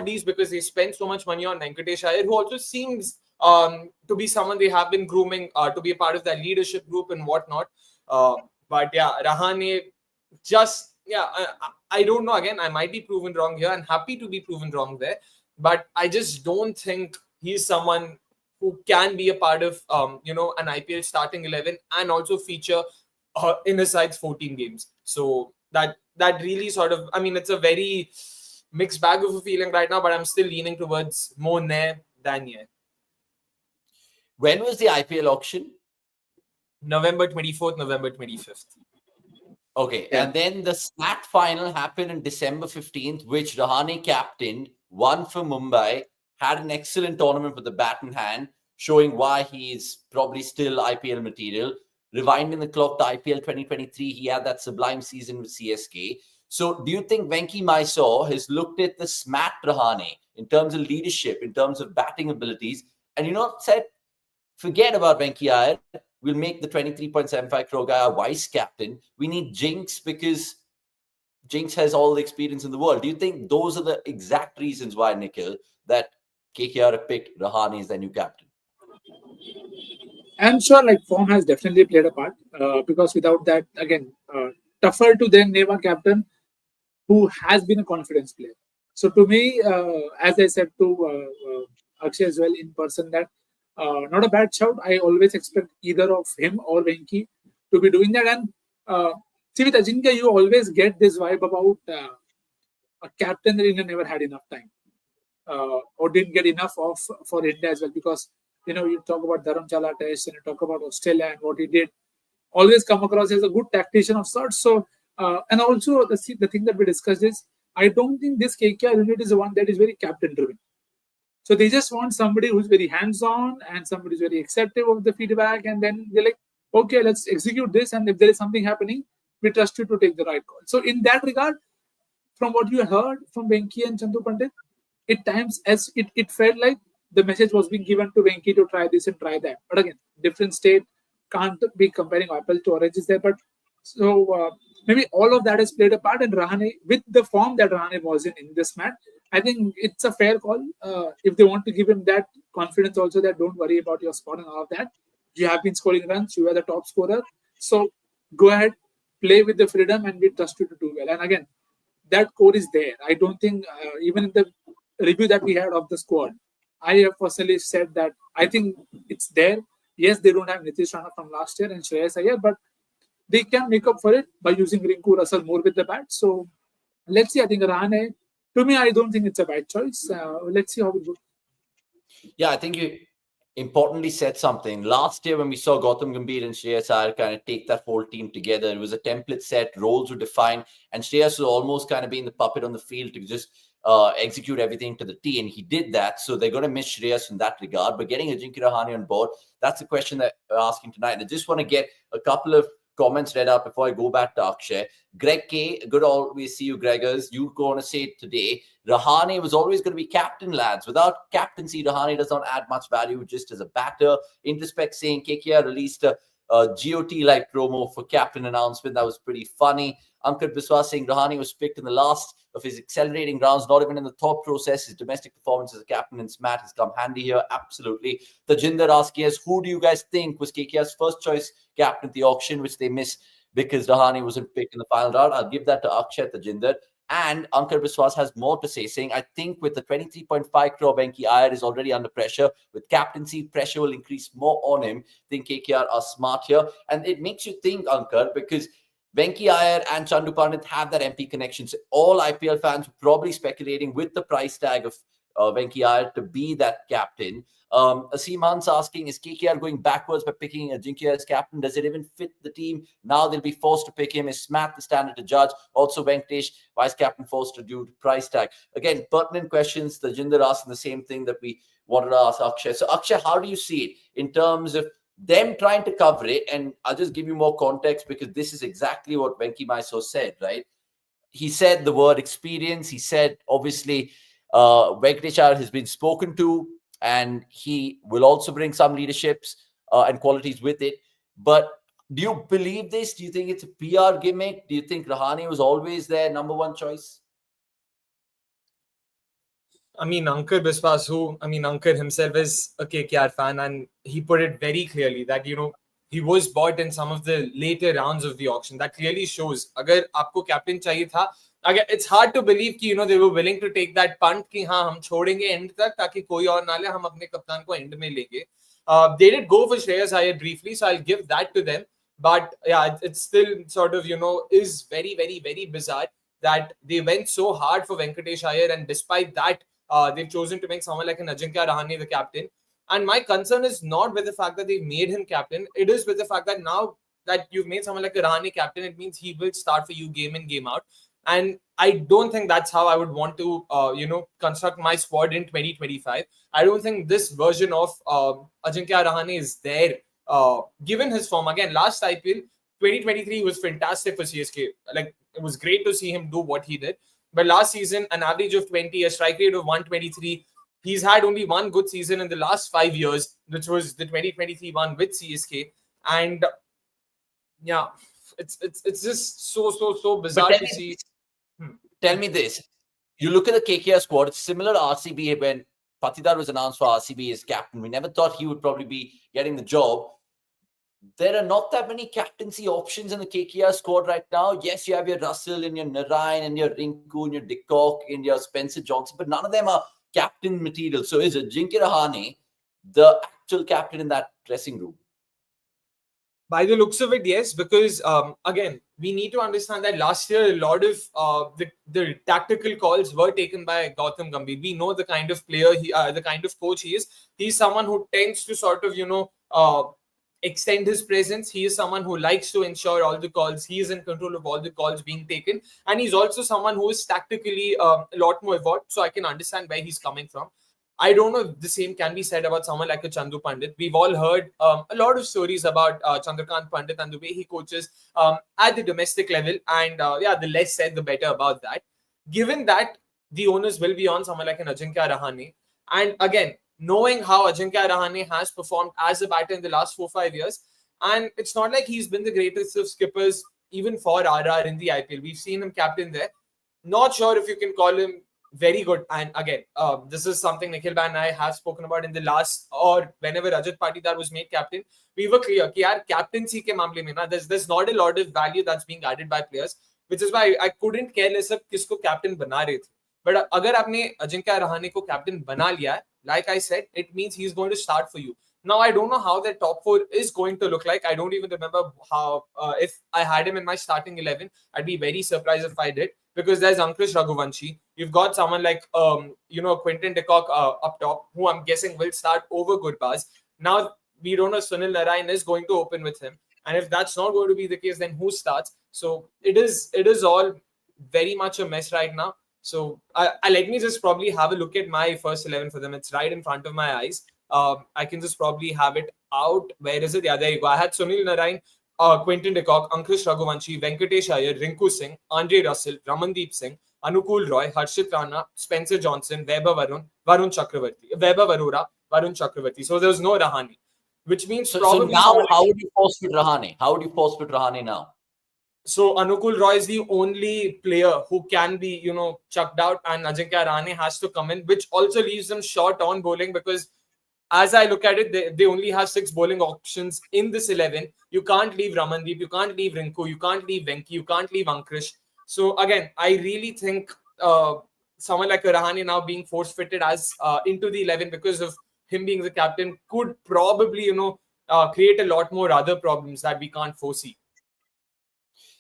least because they spent so much money on Venkatesh Iyer, who also seems to be someone they have been grooming to be a part of that leadership group and whatnot. But yeah, Rahane just, I don't know. Again, I might be proven wrong here. I'm happy to be proven wrong there. But I just don't think he's someone who can be a part of, an IPL starting 11 and also feature in his side's 14 games. So that really sort of, it's a very mixed bag of a feeling right now, but I'm still leaning towards more ne than ye. When was the IPL auction? November 24th, November 25th. Okay, and then the SNAT final happened on December 15th, which Rahane captained, won for Mumbai, had an excellent tournament with the bat in hand, showing why he's probably still IPL material. Rewinding the clock to IPL 2023, he had that sublime season with CSK. So do you think Venki Mysore has looked at the SMAT Rahane in terms of leadership, in terms of batting abilities, and said, forget about Venki Iyer, we'll make the 23.75 crore guy our vice captain. We need Jinx because Jinx has all the experience in the world. Do you think those are the exact reasons why, Nikhil, that KKR picked Rahane as their new captain? I'm sure form has definitely played a part because without that, again, tougher to then name a captain who has been a confidence player. So to me, as I said to Akshay as well in person, that not a bad shout. I always expect either of him or Venki to be doing that. And see, with Ajinkya, you always get this vibe about a captain that India never had enough time or didn't get enough of for India as well. Because, you talk about Dharamshala Test and you talk about Australia and what he did, always come across as a good tactician of sorts. So, and also the thing that we discussed is, I don't think this KKR unit is the one that is very captain driven. So they just want somebody who's very hands-on and somebody who's very accepting of the feedback. And then they're like, okay, let's execute this. And if there is something happening, we trust you to take the right call. So in that regard, from what you heard from Venki and Chandu Pandit, at times as it felt like the message was being given to Venki to try this and try that. But again, different state, can't be comparing apple to oranges there. But so maybe all of that has played a part. And Rahane, with the form that Rahane was in this match, I think it's a fair call. If they want to give him that confidence also, that don't worry about your spot and all of that. You have been scoring runs. You are the top scorer. So go ahead, play with the freedom, and we trust you to do well. And again, that core is there. I don't think even in the review that we had of the squad, I have personally said that I think it's there. Yes, they don't have Nitish Rana from last year and Shreyas Iyer, but they can make up for it by using Rinku Russell more with the bat. So let's see. I think Rahane, to me, I don't think it's a bad choice. Let's see how it goes. Yeah, I think you importantly said something. Last year when we saw Gautam Gambhir and Shreyas Iyer kind of take that whole team together, it was a template set, roles were defined, and Shreyas was almost kind of being the puppet on the field to just execute everything to the T, and he did that. So they're going to miss Shreyas in that regard. But getting Ajinkya Rahane on board, that's the question that we're asking tonight. And I just want to get a couple of comments read out before I go back to Akshay. Greg K, good always see you, Gregors. You going to say it today. Rahane was always going to be captain, lads. Without captaincy, Rahane does not add much value just as a batter. Introspect saying KKR released a GOT-like promo for captain announcement. That was pretty funny. Ankit Biswas saying Rahane was picked in the last of his accelerating rounds, not even in the thought process. His domestic performance as a captain in SMAT has come handy here. Absolutely. Tajinder asking us, who do you guys think was KKR's first choice captain at the auction, which they missed because Rahane wasn't picked in the final round? I'll give that to Akshay, Tajinder. And Ankar Biswas has more to say, saying, I think with the 23.5 crore Venki Iyer is already under pressure. With captaincy, pressure will increase more on him. I think KKR are smart here. And it makes you think, Ankar, because Venki Iyer and Chandu Pandit have that MP connection. So all IPL fans were probably speculating with the price tag of Venki Iyer to be that captain. Asim Hans asking, is KKR going backwards by picking Ajinkya as captain? Does it even fit the team? Now they'll be forced to pick him. Is Smath the standard to judge? Also, Venkatesh, vice captain, forced to do price tag. Again, pertinent questions. Tajinder asking the same thing that we wanted to ask Akshay. So, Akshay, how do you see it in terms of them trying to cover it? And I'll just give you more context because this is exactly what Venki Mysore said, right? He said the word experience. He said, obviously, Venkatesh Iyer has been spoken to, and he will also bring some leaderships and qualities with it. But do you believe this? Do you think it's a PR gimmick? Do you think Rahane was always their number one choice? I mean, Ankar Biswas, Ankar himself is a KKR fan, and he put it very clearly that, he was bought in some of the later rounds of the auction. That clearly shows, agar aapko captain chahiye tha, it's hard to believe कि they were willing to take that punt कि हाँ हम छोड़ेंगे end तक ताकि कोई और ना ले, हम अपने कप्तान को end में लेंगे. They did go for Shreyas Iyer briefly, so I'll give that to them. But yeah, it's still sort of is very, very, very bizarre that they went so hard for Venkatesh Iyer, and despite that, they've chosen to make someone like an Ajinkya Rahane the captain. And my concern is not with the fact that they've made him captain. It is with the fact that now that you've made someone like a Rahane captain, it means he will start for you game in, game out. And I don't think that's how I would want to, construct my squad in 2025. I don't think this version of Ajinkya Rahane is there, given his form. Again, last IPL, 2023 was fantastic for CSK. Like, it was great to see him do what he did. But last season, an average of 20, a strike rate of 123. He's had only one good season in the last 5 years, which was the 2023 one with CSK. And yeah, it's just so bizarre to see. Tell me this. You look at the KKR squad, it's similar to RCB when Patidar was announced for RCB as captain. We never thought he would probably be getting the job. There are not that many captaincy options in the KKR squad right now. Yes, you have your Russell and your Narayan and your Rinku and your Dickok and your Spencer Johnson, but none of them are captain material. So is Ajinkya Rahane the actual captain in that dressing room? By the looks of it, yes, because again, we need to understand that last year a lot of the tactical calls were taken by Gautam Gambhir. We know the kind of player the kind of coach he is. He's someone who tends to sort of extend his presence. He is someone who likes to ensure all the calls. He is in control of all the calls being taken, and he's also someone who is tactically a lot more evolved. So I can understand where he's coming from. I don't know if the same can be said about someone like a Chandu Pandit. We've all heard a lot of stories about Chandrakant Pandit and the way he coaches at the domestic level. And the less said, the better about that. Given that the owners will be on someone like an Ajinkya Rahane. And again, knowing how Ajinkya Rahane has performed as a batter in the last 4-5 years. And it's not like he's been the greatest of skippers even for RR in the IPL. We've seen him captain there. Not sure if you can call him very good. And again, this is something Nikhil and I have spoken about in the last, or whenever Rajat Patidar was made captain, we were clear that yaar, captaincy ke मामले में ना, there's not a lot of value that's being added by players, which is why I couldn't care less अब किसको captain बना रहे थे. But अगर आपने अजिंक्य रहाणे को captain बना लिया है, like I said, it means he's going to start for you. Now, I don't know how their top four is going to look like. I don't even remember how, if I had him in my starting 11, I'd be very surprised if I did, because there's Ankush Raghuvanshi. You've got someone like, Quinton de Kock up top, who I'm guessing will start over Gurbaz. Now, we don't know Sunil Narayan is going to open with him. And if that's not going to be the case, then who starts? So it is all very much a mess right now. So let me just probably have a look at my first 11 for them. It's right in front of my eyes. I can just probably have it out. Where is it? Yeah, there you go. I had Sunil Narayan, Quinton de Kock, Ankush Raghuvanshi, Venkatesh Iyer, Rinku Singh, Andre Russell, Ramandeep Singh, Anukul Roy, Harshit Rana, Spencer Johnson, Varun Chakaravarthy, Varun Chakaravarthy. So there's no Rahane, which means so now how would you force with Rahane? How would you force with Rahane now? So Anukul Roy is the only player who can be, chucked out, and Ajinkya Rahane has to come in, which also leaves them short on bowling, because as I look at it, they only have 6 bowling options in this 11. You can't leave Ramandeep, you can't leave Rinku, you can't leave Venki, you can't leave Ankush. So again, I really think someone like Rahane now being force fitted as into the 11 because of him being the captain could probably, create a lot more other problems that we can't foresee.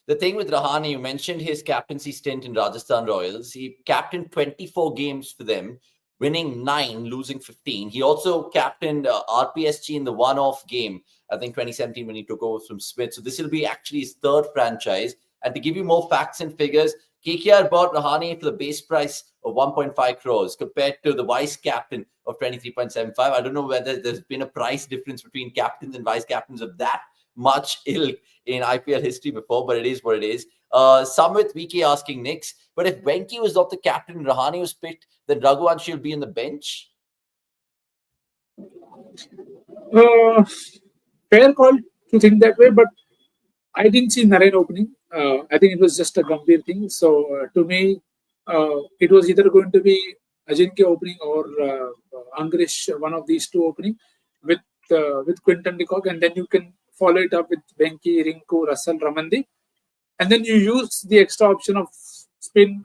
The thing with Rahane, you mentioned his captaincy stint in Rajasthan Royals. He captained 24 games for them, winning 9, losing 15. He also captained RPSG in the one-off game, I think 2017, when he took over from Smith. So this will be actually his 3rd franchise. And to give you more facts and figures, KKR bought Rahane for the base price of 1.5 crores compared to the vice captain of 23.75. I don't know whether there's been a price difference between captains and vice captains of that much ilk in IPL history before, but it is what it is. Samvit VK asking Knicks, but if Venki was not the captain and Rahane was picked, then Raghuvanshi will be on the bench? Fair call to think that way, but I didn't see Narayan opening. I think it was just a Gambhir thing. So to me, it was either going to be Ajinkya opening or Angrish, one of these two opening with Quinton de Kock, and then you can follow it up with Venki, Rinku, Russell, Ramandeep, and then you use the extra option of spin,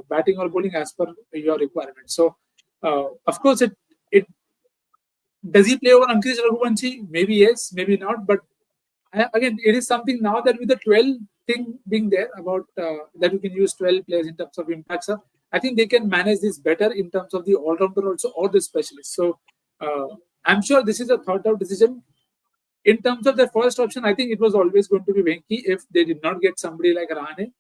batting or bowling as per your requirement. So of course, it does he play over Ankush Raghuvanshi? Maybe yes, maybe not, but again, it is something now that with the 12 thing being there about that you can use 12 players in terms of impact, sir, I think they can manage this better in terms of the all-rounder also or the specialist. So I'm sure this is a thought-out decision. In terms of the first option, I think it was always going to be Venki if they did not get somebody like Rahane.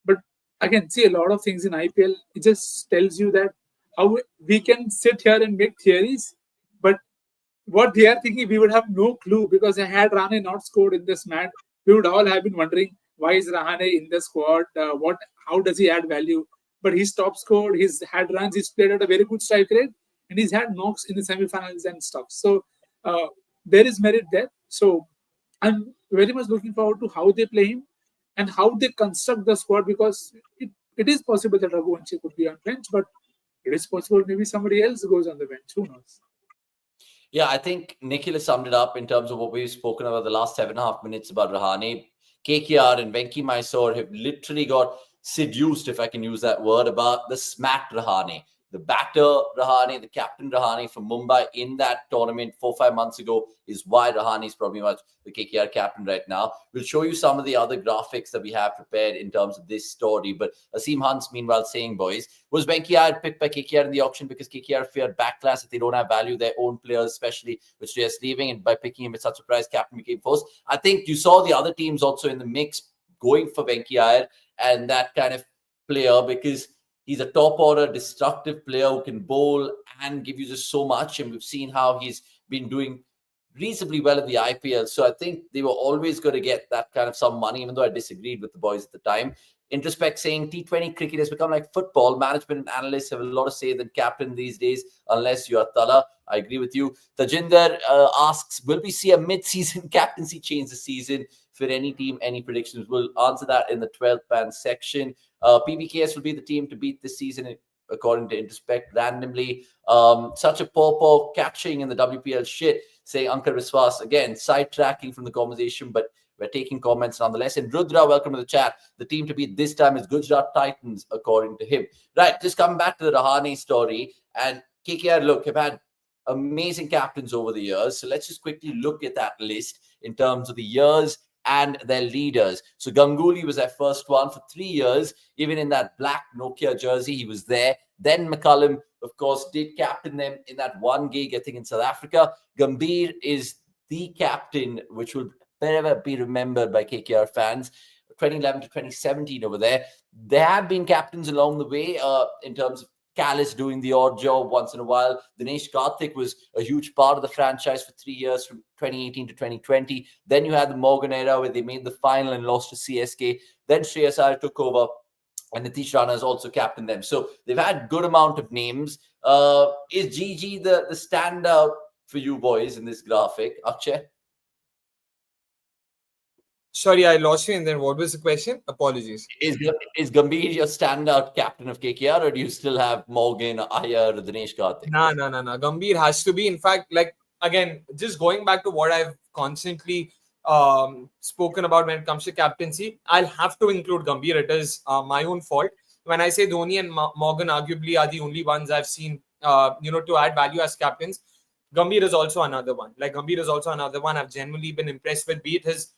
But again, see, a lot of things in IPL, it just tells you that how we can sit here and make theories, but what they are thinking, we would have no clue, because had Rahane not scored in this match, we would all have been wondering why is Rahane in the squad, how does he add value? But he's top scored, he's had runs, he's played at a very good strike rate, and he's had knocks in the semi-finals and stuff. So there is merit there. So I'm very much looking forward to how they play him and how they construct the squad, because it is possible that Raghuvanshi could be on bench, but it is possible maybe somebody else goes on the bench. Who knows? Yeah, I think Nikhil has summed it up in terms of what we've spoken about the last 7.5 minutes about Rahane. KKR and Venki Mysore have literally got seduced, if I can use that word, about the smack Rahane. The batter Rahane, the captain Rahane from Mumbai in that tournament 4-5 months ago is why Rahane is probably much the KKR captain right now. We'll show you some of the other graphics that we have prepared in terms of this story. But Aseem Hans, meanwhile, saying, boys, was Venki Iyer picked by KKR in the auction because KKR feared backlash that they don't have value, their own players, especially with Shreyas leaving, and by picking him with such a price, captain became forced? I think you saw the other teams also in the mix going for Venki Iyer and that kind of player, because he's a top order, destructive player who can bowl and give you just so much. And we've seen how he's been doing reasonably well in the IPL. So I think they were always going to get that kind of some money, even though I disagreed with the boys at the time. Introspect saying T20 cricket has become like football. Management and analysts have a lot of say than captain these days, unless you are Tala. I agree with you. Tajinder asks, will we see a mid-season captaincy change this season for any team? Any predictions? We'll answer that in the 12th man section. PBKS will be the team to beat this season, according to Introspect, randomly. Such a poor catching in the WPL shit, saying Ankar Viswas. Again, sidetracking from the conversation, but we're taking comments nonetheless. And Rudra, welcome to the chat. The team to beat this time is Gujarat Titans, according to him. Right, just coming back to the Rahane story. And KKR, look, have had amazing captains over the years. So let's just quickly look at that list in terms of the years and their leaders. So Ganguly was their first one for 3 years. Even in that black Nokia jersey, he was there. Then McCullum, of course, did captain them in that one gig, I think, in South Africa. Gambhir is the captain, which will forever be remembered by KKR fans. 2011 to 2017 over there. There have been captains along the way in terms of Callis doing the odd job once in a while. Dinesh Karthik was a huge part of the franchise for 3 years from 2018 to 2020. Then you had the Morgan era where they made the final and lost to CSK. Then Shreyas Iyer took over and Nitish Rana has also captained them. So they've had good amount of names. Is GG the standout for you boys in this graphic? Akshay? Sorry, I lost you. And then what was the question? Apologies. Is Gambhir your standout captain of KKR, or do you still have Morgan, Iyer, or Dinesh Karthik? No. Gambhir has to be. In fact, like, again, just going back to what I've constantly spoken about when it comes to captaincy, I'll have to include Gambhir. It is my own fault. When I say Dhoni and Morgan arguably are the only ones I've seen, to add value as captains, Gambhir is also another one. I've genuinely been impressed with, be it his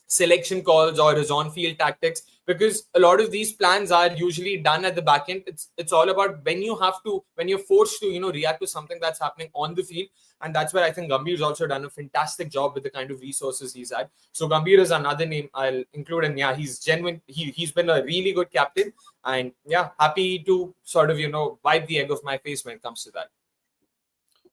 selection calls or his on-field tactics, because a lot of these plans are usually done at the back end. It's all about when you're forced to react to something that's happening on the field, and that's where I think Gambhir's also done a fantastic job with the kind of resources he's had. So Gambhir is another name I'll include, and yeah, he's genuine. He's been a really good captain, and yeah, happy to sort of wipe the egg off my face when it comes to that.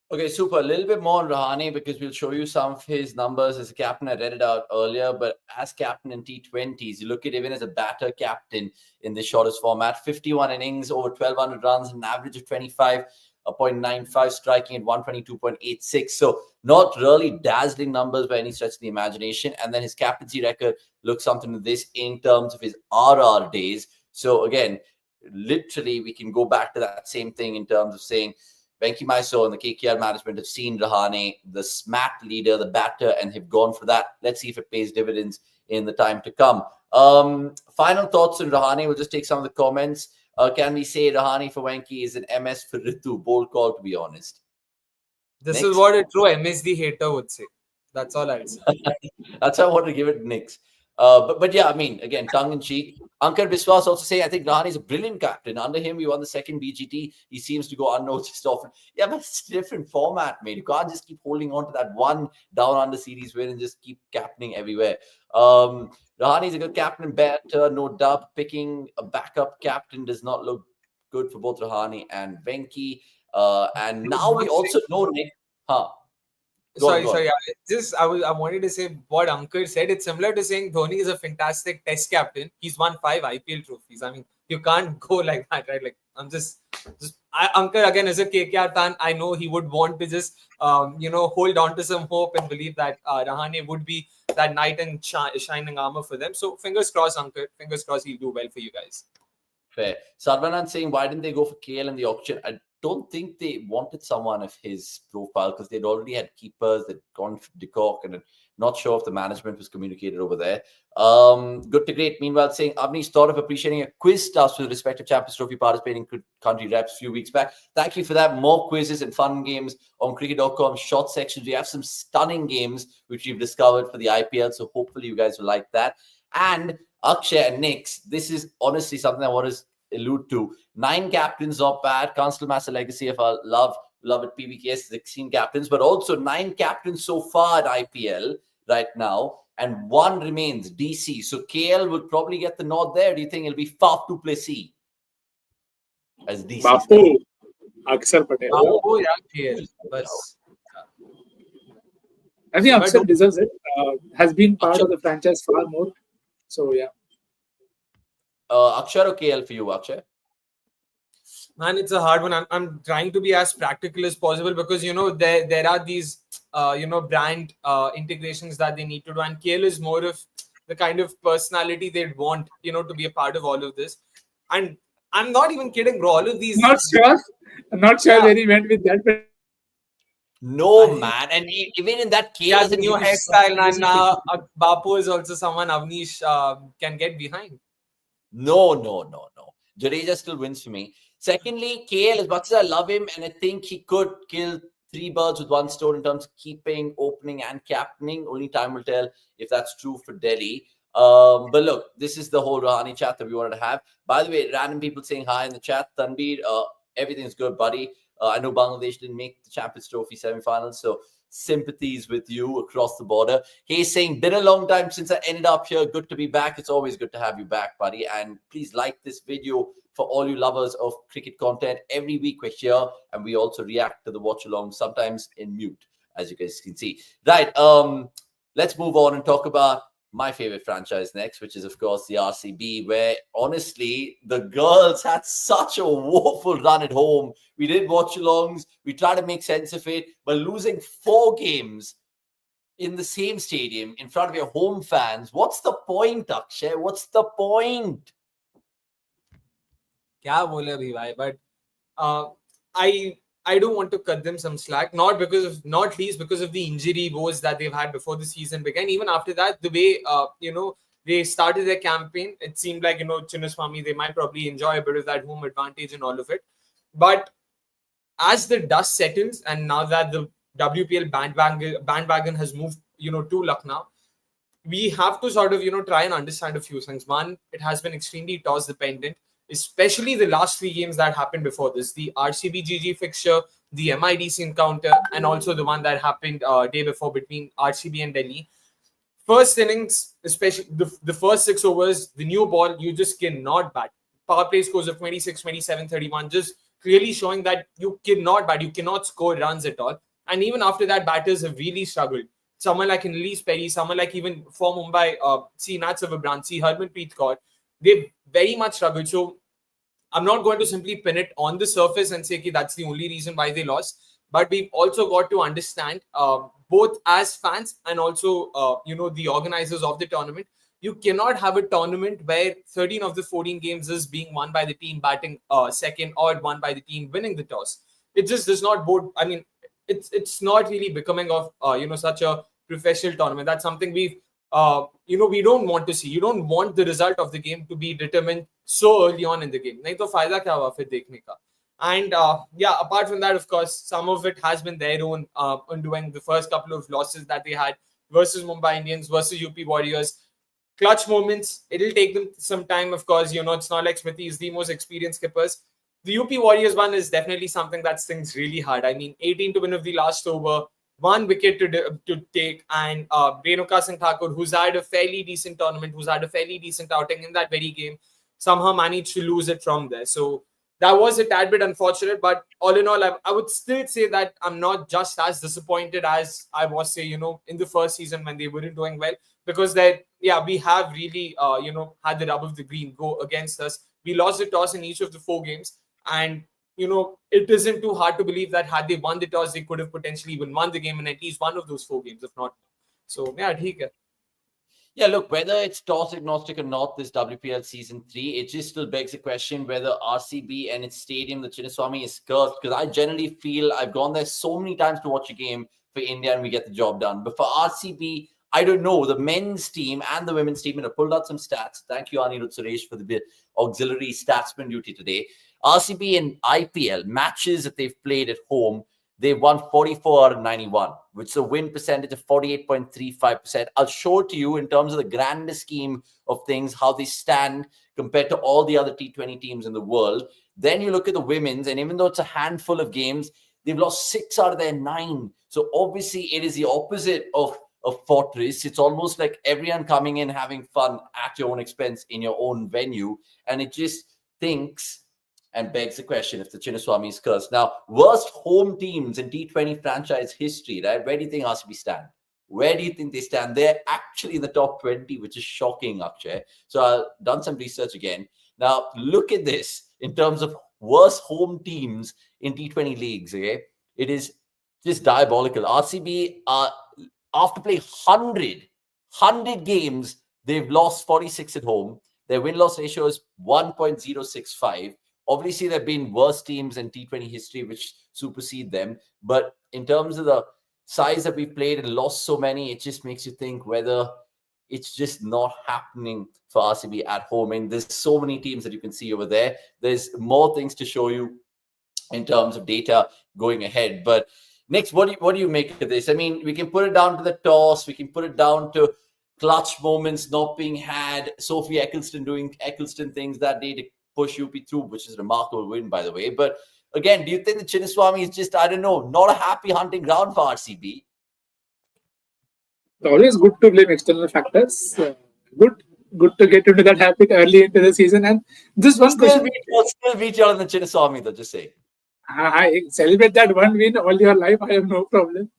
Okay, super. A little bit more on Rahane because we'll show you some of his numbers as a captain. I read it out earlier, but as captain in T20s, you look at even as a batter captain in the shortest format, 51 innings, over 1,200 runs, an average of 25.95, striking at 122.86. So not really dazzling numbers by any stretch of the imagination. And then his captaincy record looks something to this in terms of his RR days. So again, literally, we can go back to that same thing in terms of saying, Venki Mysore and the KKR management have seen Rahane, the smart leader, the batter, and have gone for that. Let's see if it pays dividends in the time to come. Final thoughts on Rahane. We'll just take some of the comments. Can we say Rahane for Venki is an MS for Ritu? Bold call, to be honest. This is what a true MSD hater would say. That's all I'd say. That's why I want to give it Knicks. But yeah, I mean, again, tongue in cheek. Ankar Biswas also saying, I think Rahane is a brilliant captain. Under him, we won the second BGT. He seems to go unnoticed often. Yeah, but it's a different format, mate. You can't just keep holding on to that one down under series win and just keep captaining everywhere. Rahane is a good captain, batter, no doubt. Picking a backup captain does not look good for both Rahane and Venki. And now we also know Nick. Sorry. I wanted to say what Ankar said. It's similar to saying Dhoni is a fantastic test captain. He's won 5 IPL trophies. I mean, you can't go like that, right? Like, Ankar, again, as a KKR fan, I know he would want to just, hold on to some hope and believe that Rahane would be that knight in shining armor for them. So fingers crossed, Ankar. Fingers crossed he'll do well for you guys. Fair. Sarvanan saying, why didn't they go for KL in the auction? I don't think they wanted someone of his profile because they'd already had keepers. They'd gone for De Kock, and I'm not sure if the management was communicated over there. Good to great. Meanwhile, saying Avnish thought of appreciating a quiz task with respect to Champions Trophy participating country reps a few weeks back. Thank you for that. More quizzes and fun games on cricket.com short sections. We have some stunning games which we've discovered for the IPL. So hopefully you guys will like that. And Akshay and Nix, this is honestly something I want to allude to. 9 captains, not bad. Can't still match the legacy of our love it PBKS, 16 captains, but also 9 captains so far at IPL right now, and 1 remains, DC. So KL will probably get the nod there. Do you think it'll be Faf du Plessis as DC? Bapu, Akshar Patel. Oh, yeah, KL. I think Akshar deserves it. Has been part of the franchise far more. So, yeah. Akshar or KL for you, Akshay? Man, it's a hard one. I'm trying to be as practical as possible because there are these brand integrations that they need to do, and KL is more of the kind of personality they'd want to be a part of all of this. And I'm not even kidding, bro. All of these, Not sure yeah, where he went with that, but No, man. And even in that KL yeah, the doesn't new give you some hairstyle, and crazy picture. Bapu is also someone Avnish can get behind. No. Jadeja still wins for me. Secondly, KL, as much as I love him, and I think he could kill three birds with one stone in terms of keeping, opening, and captaining. Only time will tell if that's true for Delhi. But look, this is the whole Rahane chat that we wanted to have. By the way, random people saying hi in the chat. Tanbir, everything's good, buddy. I know Bangladesh didn't make the Champions Trophy semi-finals, so sympathies with you across the border. He's saying, been a long time since I ended up here. Good to be back. It's always good to have you back, buddy. And please like this video for all you lovers of cricket content. Every week we're here and we also react to the watch along, sometimes in mute, as you guys can see. Right. Let's move on and talk about my favorite franchise next, which is, of course, the RCB, where honestly, the girls had such a woeful run at home. We did watch-alongs. We tried to make sense of it, but losing 4 games in the same stadium in front of your home fans, what's the point, Akshay? What's the point? Kya bole abhi bhai? But I do want to cut them some slack, not least because of the injury woes that they've had before the season began. Even after that, the way they started their campaign, it seemed like Chinnaswamy, they might probably enjoy a bit of that home advantage and all of it. But as the dust settles, and now that the WPL bandwagon has moved to Lucknow, we have to sort of try and understand a few things. One, it has been extremely toss dependent, especially the last 3 games that happened before this: the RCB GG fixture, the MIDC encounter, and also the one that happened day before between RCB and Delhi. First innings, especially the first 6 overs, the new ball, you just cannot bat. Power play scores of 26, 27, 31, just clearly showing that you cannot bat, you cannot score runs at all. And even after that, batters have really struggled. Someone like Elise Perry, someone like even for Mumbai, see Nat Silverbrand, see Harmanpreet Kaur, they very much struggled. So I'm not going to simply pin it on the surface and say that's the only reason why they lost. But we've also got to understand, both as fans and also, the organizers of the tournament, you cannot have a tournament where 13 of the 14 games is being won by the team batting second or won by the team winning the toss. It just does not bode. I mean, it's not really becoming of such a professional tournament. That's something we don't want to see. You don't want the result of the game to be determined so early on in the game. नहीं तो फायदा क्या हुआ फिर देखने का? And apart from that, of course, some of it has been their own undoing. The first couple of losses that they had versus Mumbai Indians, versus UP Warriors, clutch moments. It'll take them some time, of course. It's not like Smriti is the most experienced skippers. The UP Warriors one is definitely something that stings really hard. I mean, 18 to win of the last over, 1 wicket to take, and Renuka Singh Thakur, who's had a fairly decent tournament, who's had a fairly decent outing in that very game, somehow managed to lose it from there. So that was a tad bit unfortunate, but all in all, I would still say that I'm not just as disappointed as I was, say, in the first season when they weren't doing well, because we have really, had the rub of the green go against us. We lost the toss in each of the 4 games, and it isn't too hard to believe that had they won the toss, they could have potentially even won the game in at least one of those 4 games, if not. So yeah, theek hai. Yeah, look, whether it's toss agnostic or not, this WPL season 3, it just still begs the question whether RCB and its stadium, the Chinnaswamy, is cursed. Because I generally feel I've gone there so many times to watch a game for India and we get the job done. But for RCB, I don't know. The men's team and the women's team, and I pulled out some stats. Thank you, Anirudh Suresh, for the auxiliary statsman duty today. RCB in IPL matches that they've played at home, they've won 44 out of 91, which is a win percentage of 48.35%. I'll show it to you in terms of the grander scheme of things, how they stand compared to all the other T20 teams in the world. Then you look at the women's, and even though it's a handful of games, they've lost 6 out of their 9. So obviously it is the opposite of a fortress. It's almost like everyone coming in, having fun at your own expense in your own venue. And it just thinks and begs the question if the Chinnaswamy is cursed. Now, worst home teams in T20 franchise history, right? Where do you think RCB stand? Where do you think they stand? They're actually in the top 20, which is shocking, Akshay. So I've done some research again. Now, look at this in terms of worst home teams in T20 leagues. Okay, it is just diabolical. RCB are after playing 100 games, they've lost 46 at home. Their win-loss ratio is 1.065. Obviously, there have been worse teams in T20 history which supersede them. But in terms of the size that we've played and lost so many, it just makes you think whether it's just not happening for RCB at home. And there's so many teams that you can see over there. There's more things to show you in terms of data going ahead. But next, what do you make of this? I mean, we can put it down to the toss. We can put it down to clutch moments not being had. Sophie Eccleston doing Eccleston things that day to push UP through, which is a remarkable win, by the way. But again, do you think the Chinnaswamy is just, I don't know, not a happy hunting ground for RCB? It's always good to blame external factors. Good to get into that habit early into the season. And just one question. Still beat you on the Chinnaswamy, though, just say. I celebrate that one win all your life. I have no problem.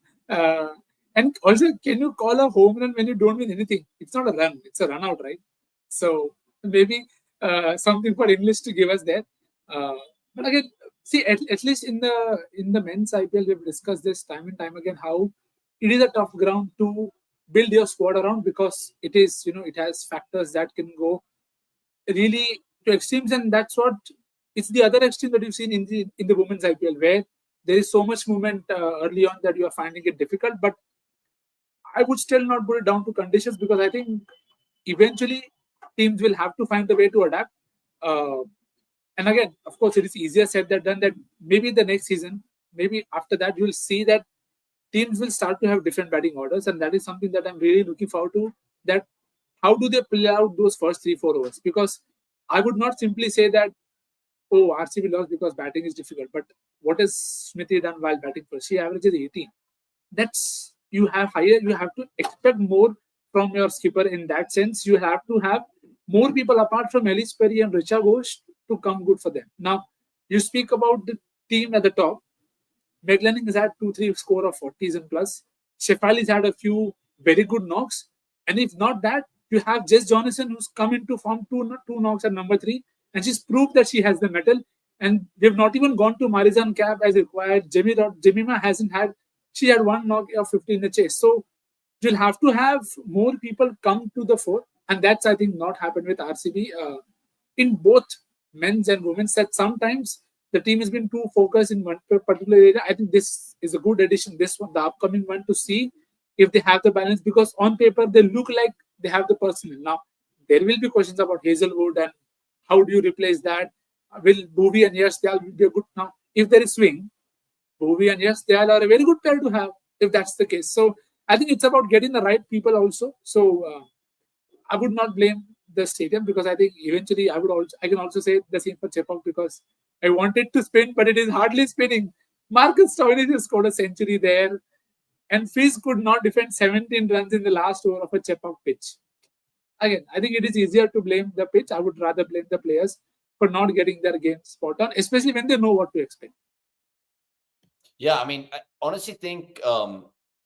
And also, can you call a home run when you don't win anything? It's not a run; it's a run out, right? So maybe something for English to give us there. But again, see, at least in the men's IPL, we've discussed this time and time again how it is a tough ground to build your squad around, because it is, it has factors that can go really to extremes, and that's what it's the other extreme that you've seen in the women's IPL, where there is so much movement early on that you are finding it difficult. But I would still not put it down to conditions, because I think eventually teams will have to find a way to adapt. And again, of course, it is easier said than done. That maybe the next season, maybe after that, you'll see that teams will start to have different batting orders, and that is something that I'm really looking forward to. That how do they play out those first 3-4 overs? Because I would not simply say that, oh, RCB lost because batting is difficult. But what has Smriti done while batting first? She averages 18. That's you have to expect more from your skipper in that sense. You have to have more people apart from Ellis Perry and Richa Ghosh to come good for them. Now, you speak about the team at the top. Meg Lanning has had 2-3 score of 40s and plus. Shefali's had a few very good knocks. And if not that, you have Jess Jonathan, who's come into form two knocks at number 3. And she's proved that she has the mettle. And they've not even gone to Marizan Cap as required. Jemima hasn't had, she had 1 knock of 50 in the chase. So you'll have to have more people come to the fore. And that's, I think, not happened with RCB in both men's and women's. That sometimes the team has been too focused in one particular area. I think this is a good addition, this one, the upcoming one, to see if they have the balance, because on paper they look like they have the personnel. Now, there will be questions about Hazelwood and how do you replace that? Will Bhuvi and Yash Dayal be a good? Now, if there is swing, Bhuvi and Yash Dayal are a very good pair to have if that's the case. So I think it's about getting the right people also. So I would not blame the stadium, because I think eventually I can also say the same for Chepauk, because I want it to spin, but it is hardly spinning. Marcus Stoinis has scored a century there, and Fizz could not defend 17 runs in the last over of a Chepauk pitch. Again, I think it is easier to blame the pitch. I would rather blame the players for not getting their game spot on, especially when they know what to expect. Yeah, I mean, I honestly think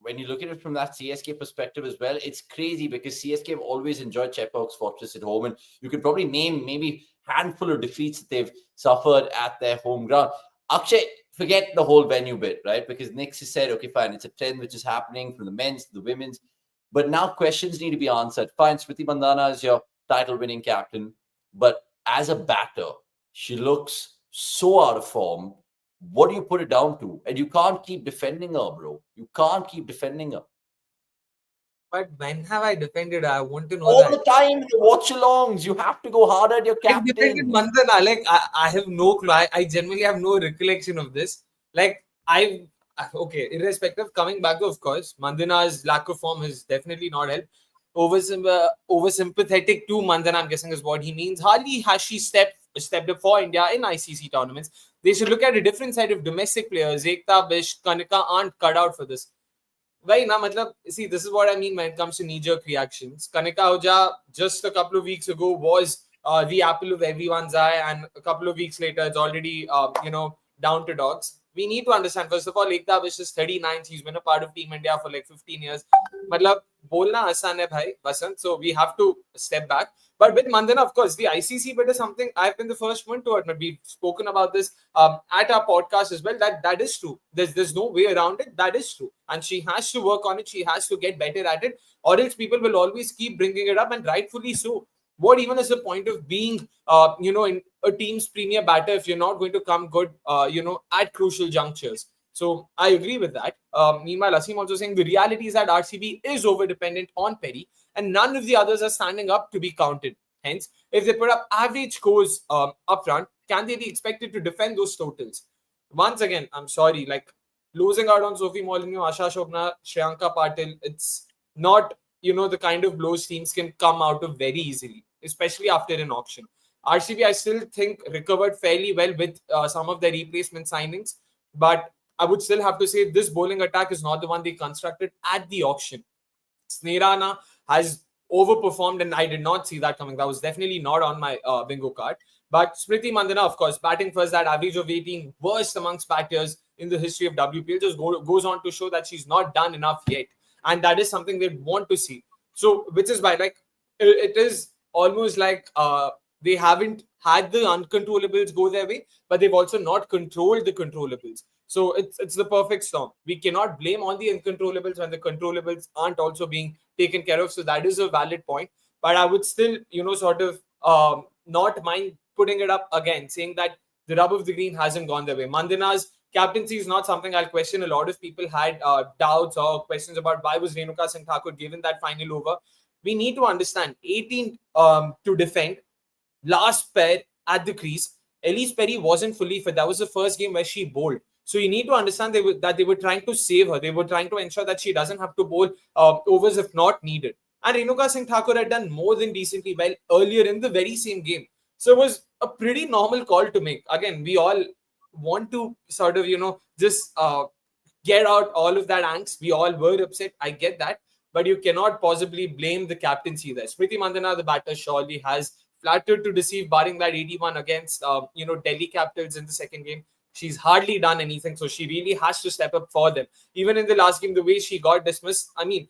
when you look at it from that CSK perspective as well, it's crazy because CSK have always enjoyed Chepauk's fortress at home, and you can probably name maybe handful of defeats that they've suffered at their home ground. Akshay, forget the whole venue bit, right? Because Nick has said, okay, fine, it's a trend which is happening from the men's to the women's. But now questions need to be answered. Fine, Smriti Mandhana is your title-winning captain, but as a batter, she looks so out of form. What do you put it down to? And you can't keep defending her, bro. You can't keep defending her. But when have I defended her? I want to know all that. the time. The watch-alongs. You have to go harder at your I captain. defended Mandhana. Like I have no clue. I genuinely have no recollection of this. Like okay, irrespective, coming back to, of course, Mandhana's lack of form has definitely not helped. Oversympathetic to Mandhana, I'm guessing, is what he means. Hardly has she stepped up for India in ICC tournaments. They should look at a different side of domestic players. Ekta, Bish, Kanika aren't cut out for this. Why na? Matlab, see, this is what I mean when it comes to knee-jerk reactions. Kanika Ahuja just a couple of weeks ago was the apple of everyone's eye, and a couple of weeks later, it's already down to dogs. we need to understand, first of all, Ekta Vish is 39. He's been a part of Team India for like 15 years. Matlab, bolna aasan hai bhai, Vasant. So we have to step back. But with Mandana, of course, the ICC bit is something I've been the first one to admit. We've spoken about this at our podcast as well. That is true. There's no way around it. That is true. And she has to work on it. She has to get better at it. Or else people will always keep bringing it up, and rightfully so. What even is the point of being, in a team's premier batter if you're not going to come good, at crucial junctures? So I agree with that. Meanwhile, Asim also saying the reality is that RCB is over-dependent on Perry, and none of the others are standing up to be counted. Hence, if they put up average scores up front, can they be expected to defend those totals? Once again, I'm sorry, like losing out on Sophie Molyneux, Asha Shobna, Shreyanka Patil, it's not, the kind of blows teams can come out of very easily, especially after an auction. RCB, I still think, recovered fairly well with some of their replacement signings, but I would still have to say this bowling attack is not the one they constructed at the auction. Sneerana has overperformed, and I did not see that coming. That was definitely not on my bingo card. But Smriti Mandhana, of course, batting first, that average of 18, worst amongst batters in the history of WPL, just goes on to show that she's not done enough yet. And that is something they want to see. So, which is why, like, it is almost like they haven't had the uncontrollables go their way, but they've also not controlled the controllables. So it's the perfect storm. We cannot blame on the uncontrollables when the controllables aren't also being taken care of. So that is a valid point. But I would still, sort of not mind putting it up again, saying that the rub of the green hasn't gone their way. Mandana's captaincy is not something I'll question. A lot of people had doubts or questions about why was Renuka Singh Thakur given that final over. We need to understand 18 to defend, last pair at the crease. Elise Perry wasn't fully fit. That was the first game where she bowled. So you need to understand that they were trying to save her. They were trying to ensure that she doesn't have to bowl overs if not needed. And Renuka Singh Thakur had done more than decently well earlier in the very same game. So it was a pretty normal call to make. Again, we all want to sort of, just get out all of that angst. We all were upset. I get that. But you cannot possibly blame the captaincy there. Smriti Mandhana, the batter, surely has flattered to deceive, barring that 81 against, Delhi Capitals in the second game. She's hardly done anything, so she really has to step up for them. Even in the last game, the way she got dismissed, I mean,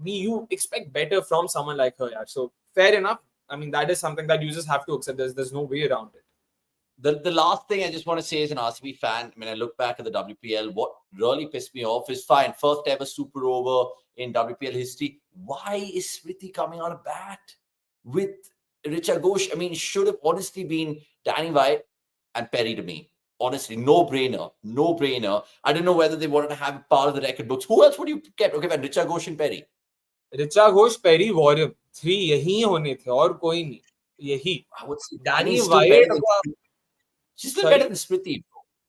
you expect better from someone like her. Yeah. So fair enough. I mean, that is something that users have to accept. There's no way around it. The last thing I just want to say as an RCB fan, when I look back at the WPL, what really pissed me off is fine, first ever super over in WPL history. Why is Smriti coming on a bat with Richa Ghosh? I mean, it should have honestly been Danny White and Perry to me. Honestly, no brainer. I don't know whether they wanted to have part of the record books. Who else would you get? Okay, man, Richa Ghosh and Perry. Richa Ghosh, Perry, Warren. 3 यही होने थे और कोई नहीं. यही. I would say Danny Danny's White. She's still better than Smriti.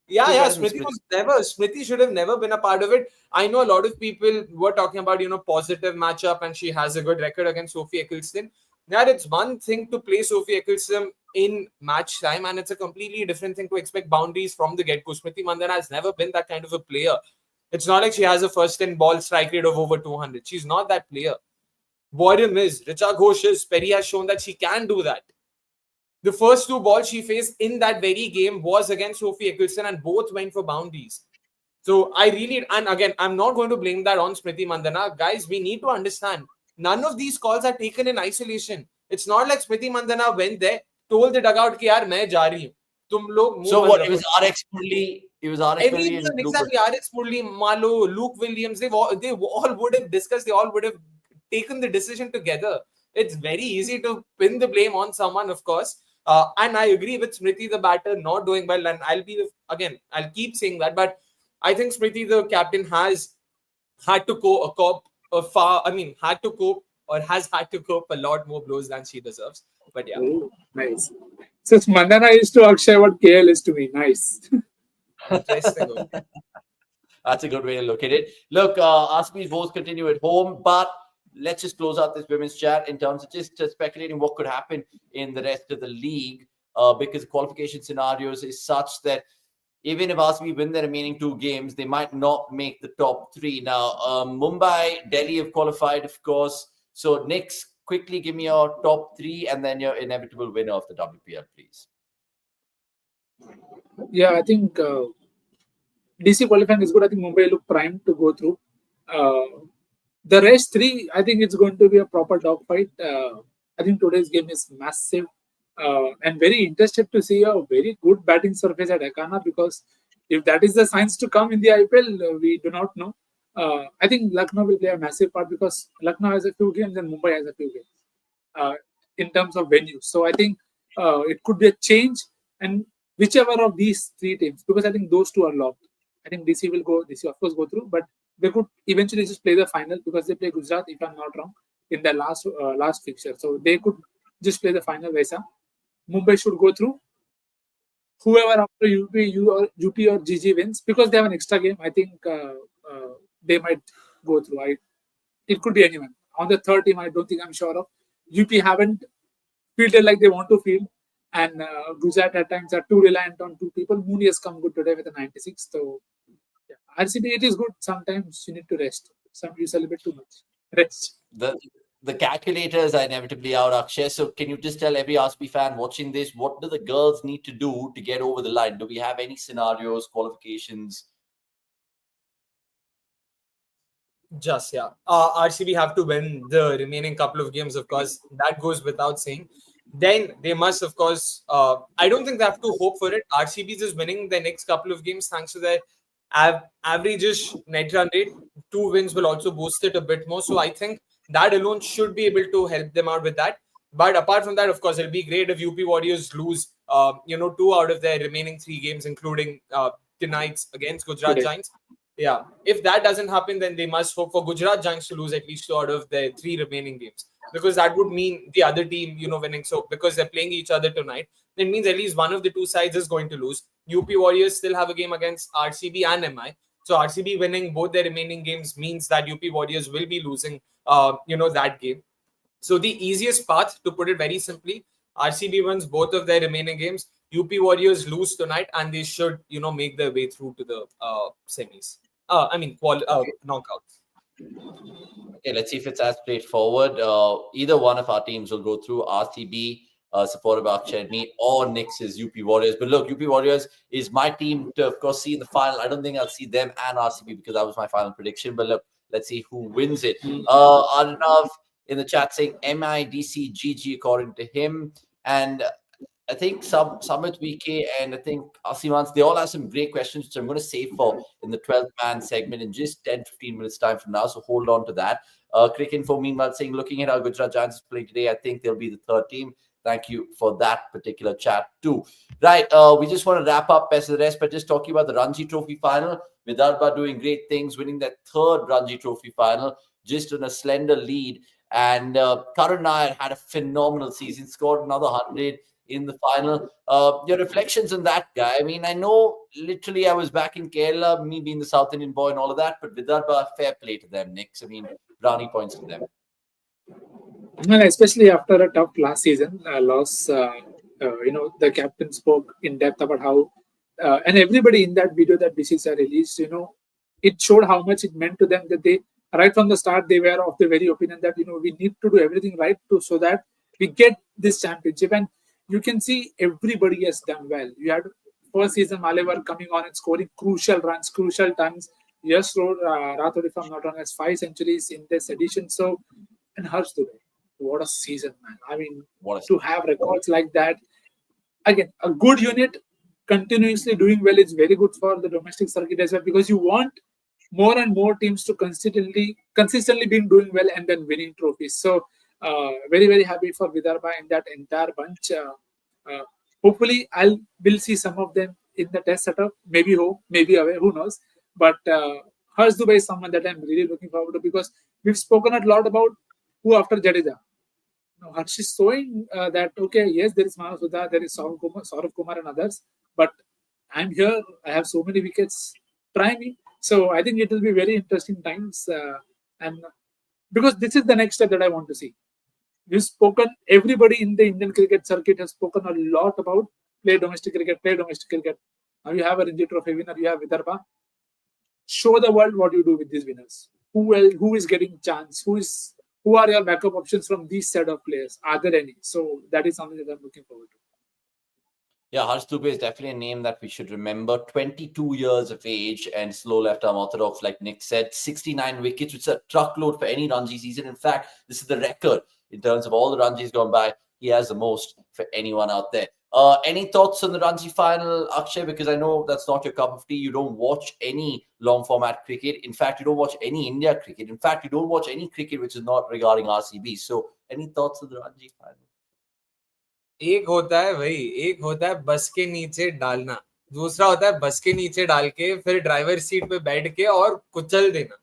Yeah, Smriti should have never been a part of it. I know a lot of people were talking about, positive matchup and she has a good record against Sophie Ecclestone. Now, it's one thing to play Sophie Ecclestone in match time, and it's a completely different thing to expect boundaries from the get-go. Smriti Mandhana has never been that kind of a player. It's not like she has a first-in ball strike rate of over 200. She's not that player. Warren is. Richa Ghosh is. Perry has shown that she can do that. The first 2 balls she faced in that very game was against Sophie Ecclestone, and both went for boundaries. So and again, I'm not going to blame that on Smriti Mandhana. Guys, we need to understand, none of these calls are taken in isolation. It's not like Smriti Mandhana went there, told the dugout कि यार मैं जा रही हूँ. तुम लोग So what? It was RX Murli. Exactly. RX Murli, Malo, Luke Williams. They all would have discussed. They all would have taken the decision together. It's very easy to pin the blame on someone, of course. And I agree with Smriti, the batter, not doing well. And I'll keep saying that. But I think Smriti, the captain, has had to cope a lot more blows than she deserves. But yeah. Oh, nice. So Mandhana is to Akshay what KL is to me. Nice. Interesting. That's a good way to look at it. Look, RCB's woes continue at home, but let's just close out this women's chat in terms of just speculating what could happen in the rest of the league, because the qualification scenarios is such that even if RCB win their remaining 2 games, they might not make the top 3. Now, Mumbai, Delhi have qualified, of course. So, Nix, quickly give me your top 3 and then your inevitable winner of the WPL, please. Yeah, I think DC qualifying is good. I think Mumbai look primed to go through. The rest three, I think it's going to be a proper dogfight. I think today's game is massive. And very interested to see a very good batting surface at Ekana, because if that is the signs to come in the IPL, we do not know. I think Lucknow will play a massive part, because Lucknow has a few games and Mumbai has a few games in terms of venues. So I think it could be a change, and whichever of these three teams, because I think those two are locked. I think DC will go. DC of course go through, but they could eventually just play the final, because they play Gujarat, if I'm not wrong, in their last fixture. So they could just play the final. Vaisa. Mumbai should go through. Whoever after UP or GG wins, because they have an extra game, I think they might go through. It could be anyone. On the third team, I don't think I'm sure of. UP haven't fielded like they want to field, and Gujarat at times are too reliant on two people. Mooney has come good today with a 96. So yeah. RCB, it is good. Sometimes you need to rest. Some you celebrate too much. Rest. The calculators are inevitably out, Akshay. So can you just tell every RCB fan watching this, what do the girls need to do to get over the line? Do we have any scenarios, qualifications? Just RCB have to win the remaining couple of games, of course. That goes without saying. Then they must, of course. I don't think they have to hope for it. RCB is winning the next couple of games thanks to their average net run rate. 2 wins will also boost it a bit more. So I think that alone should be able to help them out with that. But apart from that, of course, it'll be great if UP Warriors lose, 2 out of their remaining 3 games, including tonight's against Gujarat Giants. Yeah, if that doesn't happen, then they must hope for Gujarat Giants to lose at least 2 out of their 3 remaining games, because that would mean the other team, winning. So because they're playing each other tonight, it means at least one of the 2 sides is going to lose. UP Warriors still have a game against RCB and MI. So RCB winning both their remaining games means that UP Warriors will be losing, that game. So the easiest path, to put it very simply, RCB wins both of their remaining games. UP Warriors lose tonight, and they should, make their way through to the semis. Knockouts. Okay, let's see if it's as straightforward. Either one of our teams will go through. RCB, supported by Akshay and me, or Knicks' UP Warriors. But look, UP Warriors is my team to, of course, see in the final. I don't think I'll see them and RCB, because that was my final prediction. But look, let's see who wins it. Arnav in the chat saying MIDC GG according to him. And I think Samit VK and I think Asimans, they all have some great questions, which I'm going to save for in the 12th man segment in just 10-15 minutes time from now. So hold on to that. Cricket Info meanwhile saying, looking at how Gujarat Giants is playing today, I think they'll be the third team. Thank you for that particular chat too. Right, we just want to wrap up as the rest, but just talking about the Ranji Trophy final. Vidarbha doing great things, winning that third Ranji Trophy final, just on a slender lead. And Karan Nair had a phenomenal season, scored another 100 in the final. Your reflections on that guy? I mean, I know literally I was back in Kerala, me being the South Indian boy and all of that, but Vidarbha, fair play to them, Knicks. I mean, brownie points to them. Well, especially after a tough last season loss, the captain spoke in depth about how, and everybody in that video that BCCI released, it showed how much it meant to them that they, right from the start, they were of the very opinion that, we need to do everything right so that we get this championship. And you can see everybody has done well. You had first season Malevar coming on and scoring crucial runs, crucial times. Yes, Rathod, if I'm not wrong, has 5 centuries in this edition. So, and Harsh Dubey, what a season, man. I mean, to have records like that. Again, a good unit continuously doing well is very good for the domestic circuit as well, because you want more and more teams to consistently being doing well and then winning trophies. So, very, very happy for Vidarbha and that entire bunch. Hopefully, we'll see some of them in the test setup. Maybe home, maybe away, who knows. But Harsh Dubey is someone that I'm really looking forward to, because we've spoken a lot about who after Jadeja. Harsh is showing that, okay, yes, there is Manav Sudha, there is Saurav Kumar and others, but I'm here, I have so many wickets, try me. So I think it will be very interesting times. And because this is the next step that I want to see. We've spoken, everybody in the Indian cricket circuit has spoken a lot about play domestic cricket. Now you have a Ranji Trophy winner, you have Vidarbha. Show the world what you do with these winners. Who is getting chance? Who are your backup options from these set of players? Are there any? So that is something that I'm looking forward to. Yeah, Harsh Dubey is definitely a name that we should remember. 22 years of age and slow left-arm orthodox, like Nick said. 69 wickets, which is a truckload for any Ranji season. In fact, this is the record in terms of all the Ranjis gone by. He has the most for anyone out there. Any thoughts on the Ranji final, Akshay? Because I know that's not your cup of tea. You don't watch any long-format cricket. In fact, you don't watch any India cricket. In fact, you don't watch any cricket which is not regarding RCB. So, any thoughts on the Ranji final? एक होता है भाई, एक होता है बस के नीचे डालना, दूसरा होता है बस के नीचे डाल के फिर ड्राइवर सीट पे बैठ के और कुचल देना.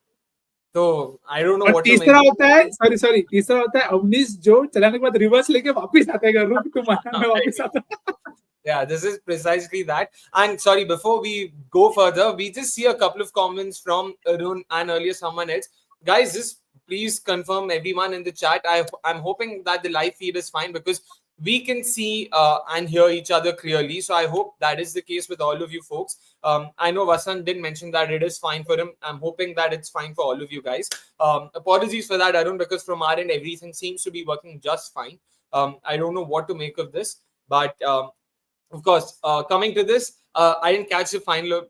तो आई डोंट नो और व्हाट टू तीसरा होता है, सॉरी तीसरा होता है अवनीश जो चलाने के बाद रिवर्स लेके वापस आता है, रुक तुम आना, मैं वापस आता हूं. Yeah, this is precisely that. And sorry, before we go further, we just see a couple of comments from Arun and earlier someone else. Guys, just please confirm everyone in the chat. I'm hoping that the live feed is fine because we can see and hear each other clearly. So I hope that is the case with all of you folks. I know Vasant did mention that it is fine for him. I'm hoping that it's fine for all of you guys. Apologies for that, Arun, because from our end, everything seems to be working just fine. I don't know what to make of this, but of course, coming to this, I didn't catch the final.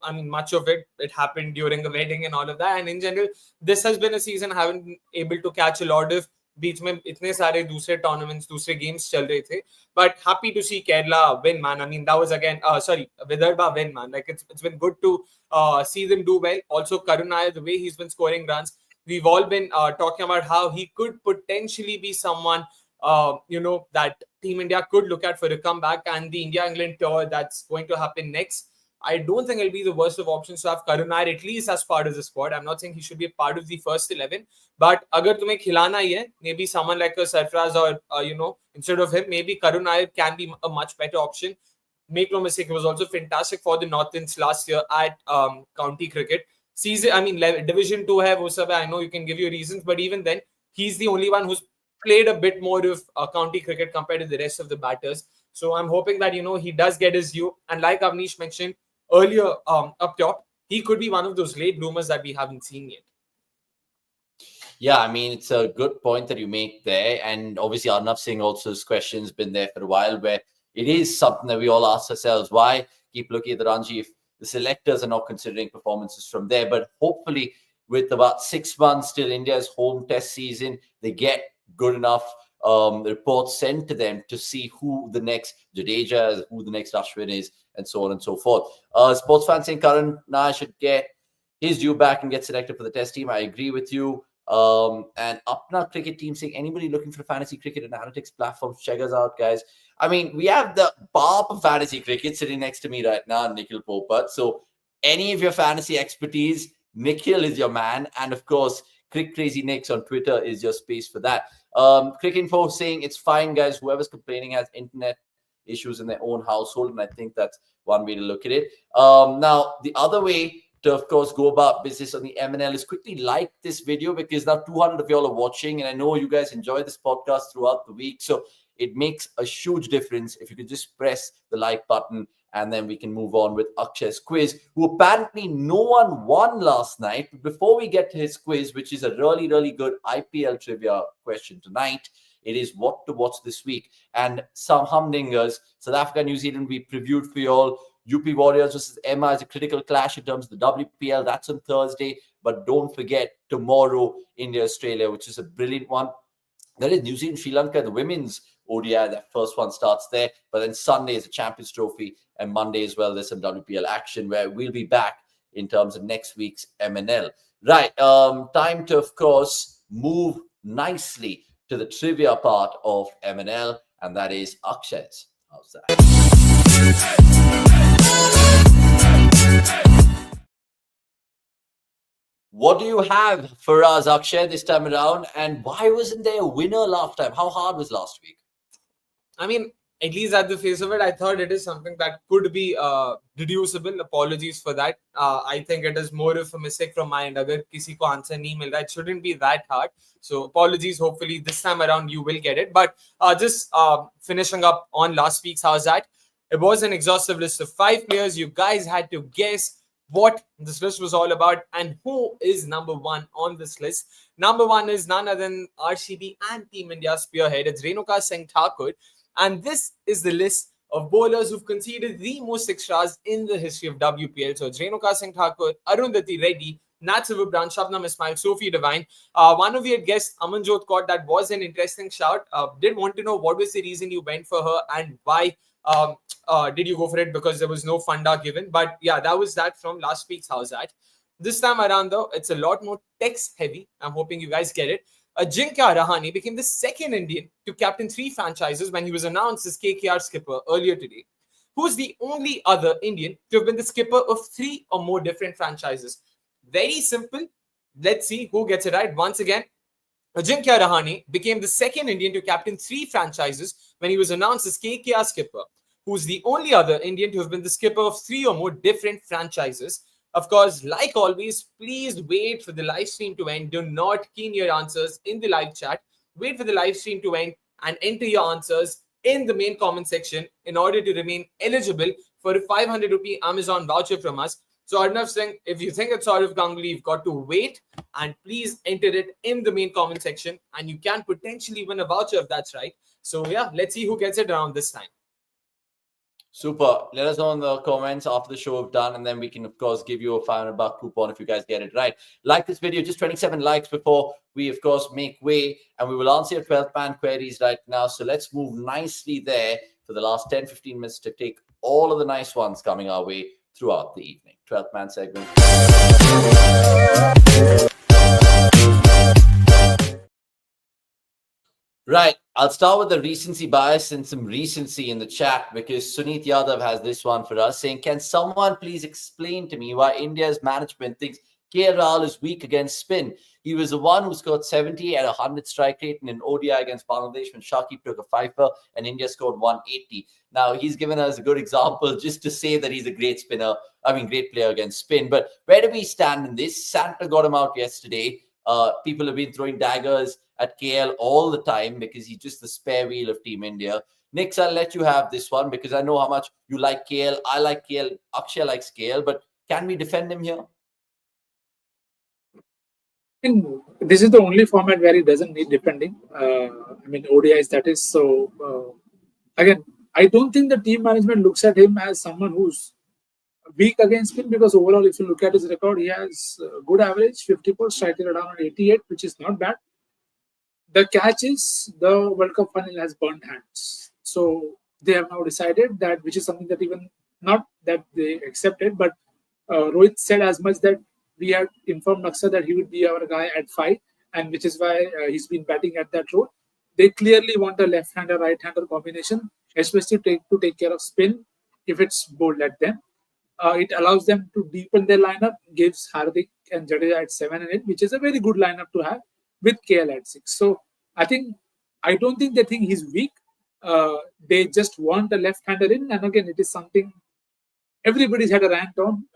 I mean, much of it happened during the wedding and all of that. And in general, this has been a season I haven't been able to catch a lot of. बीच में इतने सारे दूसरे tournaments, दूसरे games चल रहे थे, but happy to see Kerala win, man. I mean, that was again, Vidarbha win, man. Like it's been good to see them do well. Also, Karun Nair, the way he's been scoring runs, we've all been talking about how he could potentially be someone that Team India could look at for a comeback, and the India-England tour that's going to happen next. I don't think it'll be the worst of options to have Karun Nair at least as part of the squad. I'm not saying he should be a part of the first 11, but agar tumhe khilana hi hai, maybe someone like a Sarfraz or instead of him, maybe Karun Nair can be a much better option. Make no mistake, it was also fantastic for the Northerns last year at county cricket. Season, I mean, Division 2 hai, wo sab hai. I know you can give you reasons, but even then, he's the only one who's played a bit more of county cricket compared to the rest of the batters. So I'm hoping that, he does get his due. And like Avnish mentioned earlier up top, he could be one of those late bloomers that we haven't seen yet. Yeah, I mean, it's a good point that you make there. And obviously, Arnav Singh also's question's been there for a while, where it is something that we all ask ourselves, why keep looking at the Ranji if the selectors are not considering performances from there? But hopefully, with about 6 months till India's home test season, they get good enough reports sent to them to see who the next Jadeja is, who the next Ashwin is, and so on and so forth. Sports fans saying Karun Nair should get his due back and get selected for the test team. I agree with you. And Apna cricket team saying anybody looking for fantasy cricket analytics platforms, check us out, guys. I mean, we have the Bob of fantasy cricket sitting next to me right now, Nikhil Popat. So any of your fantasy expertise, Nikhil is your man. And of course, Crick Crazy Nicks on Twitter is your space for that. Crick Info saying it's fine, guys. Whoever's complaining has internet issues in their own household. And I think that's one way to look at it. Now, the other way to, of course, go about business on the MNL is quickly like this video, because now 200 of y'all are watching, and I know you guys enjoy this podcast throughout the week, so it makes a huge difference if you could just press the like button, and then we can move on with Akshay's quiz, who apparently no one won last night. But before we get to his quiz, which is a really, really good IPL trivia question tonight, it is what to watch this week. And some humdingers, South Africa, New Zealand, we previewed for you all. UP Warriors versus Emma is a critical clash in terms of the WPL. That's on Thursday. But don't forget, tomorrow, India, Australia, which is a brilliant one. There is New Zealand, Sri Lanka, the women's ODI. That first one starts there. But then Sunday is a Champions Trophy. And Monday as well, there's some WPL action where we'll be back in terms of next week's MNL. Right. Time to, of course, move nicely to the trivia part of MNL. And that is Akshay's. How's that? What do you have for us, Akshay, this time around? And why wasn't there a winner last time? How hard was last week? I mean, at least at the face of it, I thought it is something that could be deducible. Apologies for that. I think it is more of a mistake from my end. Agar kisi ko answer nahi mil raha, it shouldn't be that hard. So apologies. Hopefully this time around you will get it. But just finishing up on last week's Howzzaat, it was an exhaustive list of 5 players. You guys had to guess what this list was all about and who is number 1 on this list. Number 1 is none other than RCB and Team India spearhead. It's Renuka Singh Thakur. And this is the list of bowlers who've conceded the most extras in the history of WPL. So Renuka Singh Thakur, Arundhati Reddy, Nat Silverbrand, Shabnam Ismail, Sophie Devine. One of your guests, Amanjot Kaur, that was an interesting shout. Did want to know what was the reason you went for her and why did you go for it, because there was no funda given. But yeah, that was that from last week's Howzzaat. This time around, though, it's a lot more text heavy. I'm hoping you guys get it. Ajinkya Rahane became the second Indian to captain 3 franchises when he was announced as KKR skipper earlier today. Who's the only other Indian to have been the skipper of 3 or more different franchises? Very simple. Let's see who gets it right. Once again, Ajinkya Rahane became the second Indian to captain 3 franchises when he was announced as KKR skipper. Who's the only other Indian to have been the skipper of 3 or more different franchises? Of course, like always, please wait for the live stream to end. Do not key in your answers in the live chat. Wait for the live stream to end and enter your answers in the main comment section in order to remain eligible for a 500 rupee Amazon voucher from us. So Arnav Singh, if you think it's Saurav Ganguly, you've got to wait and please enter it in the main comment section and you can potentially win a voucher if that's right. So yeah, let's see who gets it around this time. Super. Let us know in the comments after the show is done, and then we can, of course, give you a 500 buck coupon if you guys get it right. Like this video, just 27 likes before we, of course, make way, and we will answer your 12th man queries right now. So let's move nicely there for the last 10-15 minutes to take all of the nice ones coming our way throughout the evening. 12th man segment. Right. I'll start with the recency bias and some recency in the chat, because Suneet Yadav has this one for us saying, can someone please explain to me why India's management thinks KL Rahul is weak against spin? He was the one who scored 70 at a 100 strike rate in an ODI against Bangladesh when Shakib took a fifer and India scored 180. Now, he's given us a good example just to say that he's a great great player against spin. But where do we stand in this? Santa got him out yesterday. People have been throwing daggers at KL all the time because he's just the spare wheel of Team India. Nix, I'll let you have this one because I know how much you like KL. I like KL. Akshay likes KL. But can we defend him here? This is the only format where he doesn't need defending. ODIs, that is. So, again, I don't think the team management looks at him as someone who's weak against spin, because overall, if you look at his record, he has good average, 54, strike rate around 88, which is not bad. The catch is the World Cup final has burnt hands. So they have now decided that, which is something that even not that they accepted, but Rohit said as much that we had informed Aksa that he would be our guy at 5, and which is why he's been batting at that role. They clearly want a left-hander, right-hander combination, especially to take care of spin if it's bowled at them. It allows them to deepen their lineup, gives Hardik and Jadeja at 7 and 8, which is a very good lineup to have with KL at 6. So I don't think they think he's weak. They just want a left-hander in. And again, it is something everybody's had a rant on.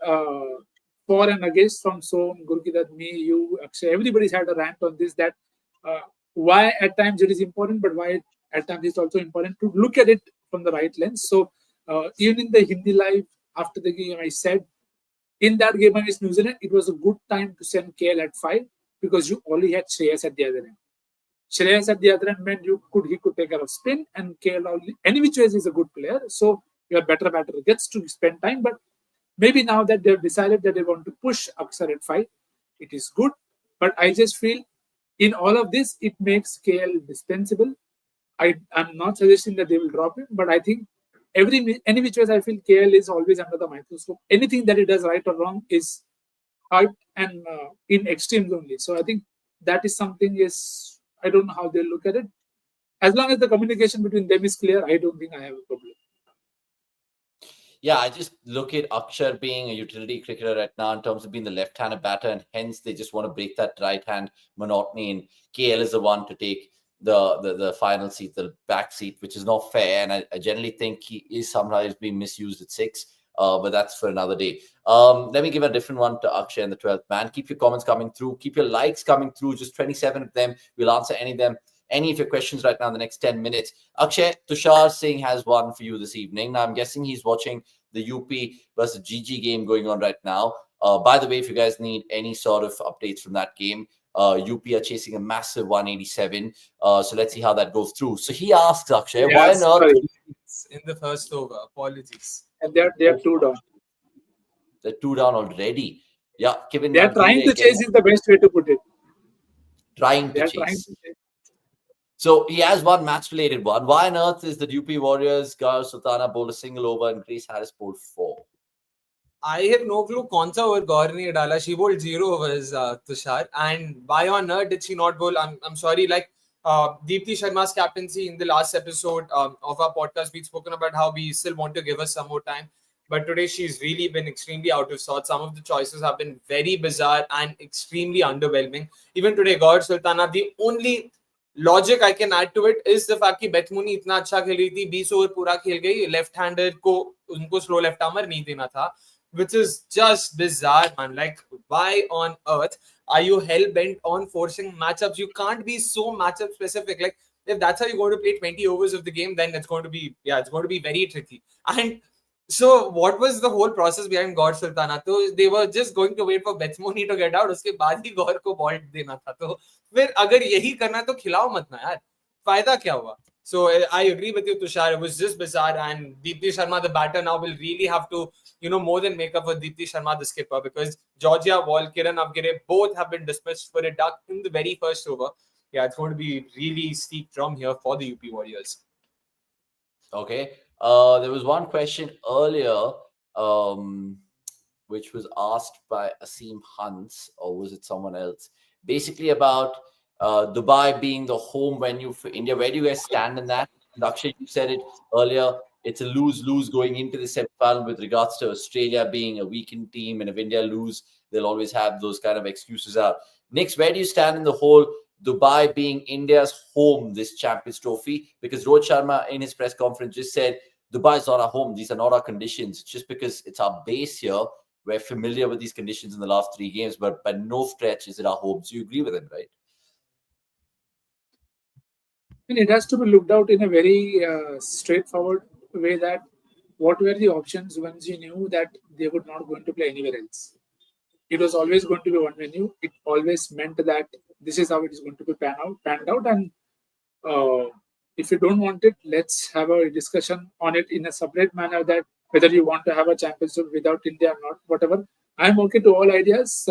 For and against, from Som, Gurkidat, me, you, Akshay, everybody's had a rant on this, that why at times it is important, but why at times it's also important to look at it from the right lens. So even in the Hindi live after the game, I said, in that game against New Zealand, it was a good time to send KL at 5 because you only had Shreyas at the other end. Shreyas at the other end meant he could take care of spin, and KL only, any which ways is a good player. So your better batter gets to spend time. But maybe now that they've decided that they want to push Akshar at 5, it is good. But I just feel in all of this, it makes KL dispensable. I'm not suggesting that they will drop him, but I think any which ways I feel KL is always under the microscope. Anything that he does right or wrong is hyped and in extremes only. So I think that is something I don't know how they look at it. As long as the communication between them is clear, I don't think I have a problem. Yeah, I just look at Akshar being a utility cricketer right now in terms of being the left-handed batter, and hence they just want to break that right-hand monotony. And KL is the one to take the final seat, the back seat, which is not fair. And I generally think he is sometimes being misused at 6, but that's for another day. Let me give a different one to Akshay and the 12th man. Keep your comments coming through. Keep your likes coming through. Just 27 of them. We'll answer any of your questions right now in the next 10 minutes. Akshay, Tushar Singh has one for you this evening. Now, I'm guessing he's watching the UP versus GG game going on right now. By the way, if you guys need any sort of updates from that game, UP are chasing a massive 187. So let's see how that goes through. So he asks Akshay, why on earth? in the first over. Apologies. And they're 2 down. They're 2 down already. Yeah, Kevin They're trying to chase is the best way to put it. Trying to They're trying chase. to chase. So he has one match-related one. Why on earth is the UP Warriors, Gaurav Sultana bowled a single over and Grace Harris bowled 4? I have no clue कौन सा over Gaur ने डाला. She bowled 0 overs, Tushar. And why on earth did she not bowl? I'm sorry. Like Deepti Sharma's captaincy in the last episode of our podcast, we've spoken about how we still want to give her some more time. But today she's really been extremely out of sorts. Some of the choices have been very bizarre and extremely underwhelming. Even today, Gaur Sultana, the only logic I can add to it is the fact कि बेथमुनी इतना अच्छा खेल रही थी, 20 over पूरा खेल गई, लेफ्ट हैंडर को उनको स्लो लेफ्ट आर्मर नहीं देना था, which is just bizarre, man. Like, why on earth are you hell bent on forcing matchups? You can't be so matchup specific. Like, if that's how you're going to play 20 overs of the game, then it's going to be very tricky. And so what was the whole process behind Gaur Sultana? So they were just going to wait for Betsmoni to get out, उसके बाद ही गौर को ball देना था. तो फिर अगर यही करना तो खिलाओ मत ना यार, फायदा क्या हुआ? So I agree with you, Tushar. It was just bizarre, and Deepti Sharma, the batter, now will really have to, more than make up for Deepti Sharma, the skipper, because Georgia Wall, Kiran Avgire, both have been dismissed for a duck in the very first over. Yeah, it's going to be really steep from here for the UP Warriors. Okay. There was one question earlier, which was asked by Asim Hans, or was it someone else? Basically about Dubai being the home venue for India. Where do you guys stand in that? Akshay, you said it earlier. It's a lose-lose going into the semi-final with regards to Australia being a weakened team, and if India lose, they'll always have those kind of excuses out. Nix, where do you stand in the whole Dubai being India's home this Champions Trophy? Because Rohit Sharma in his press conference just said Dubai is not our home. These are not our conditions. It's just because it's our base here. We're familiar with these conditions in the last 3 games, but by no stretch is it our home. So you agree with him, right? And it has to be looked out in a very straightforward way, that what were the options once you knew that they were not going to play anywhere else. It was always going to be one venue. It always meant that this is how it is going to be panned out. And if you don't want it, let's have a discussion on it in a separate manner, that whether you want to have a championship without India or not, whatever. I'm okay to all ideas.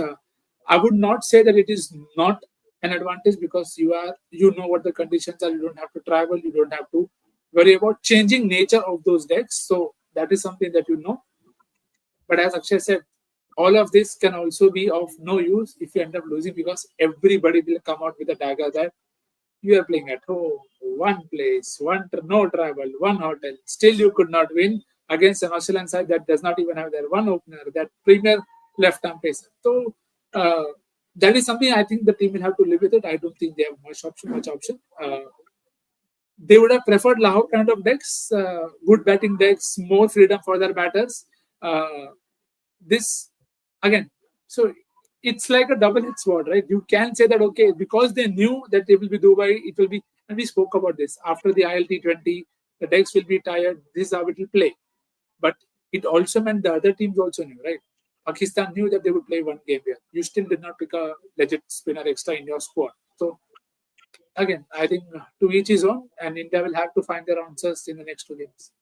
I would not say that it is not an advantage, because you know what the conditions are. You don't have to travel. You don't have to worry about changing nature of those decks. So that is something that you know. But as Akshay said, all of this can also be of no use if you end up losing, because everybody will come out with a dagger that you are playing at home, one place, no travel, one hotel. Still, you could not win against an Australian side that does not even have their one opener, that premier left-arm pacer. So that is something I think the team will have to live with it. I don't think they have much option. They would have preferred Lahore kind of decks, good batting decks, more freedom for their batters. This again, so it's like a double-edged sword, right? You can say that, okay, because they knew that they will be Dubai, it will be, and we spoke about this after the ILT20, the decks will be tired. This is how it will play. But it also meant the other teams also knew, right? Pakistan knew that they would play one game here. You still did not pick a legit spinner extra in your squad. So again, I think to each his own, and India will have to find their answers in the next 2 games.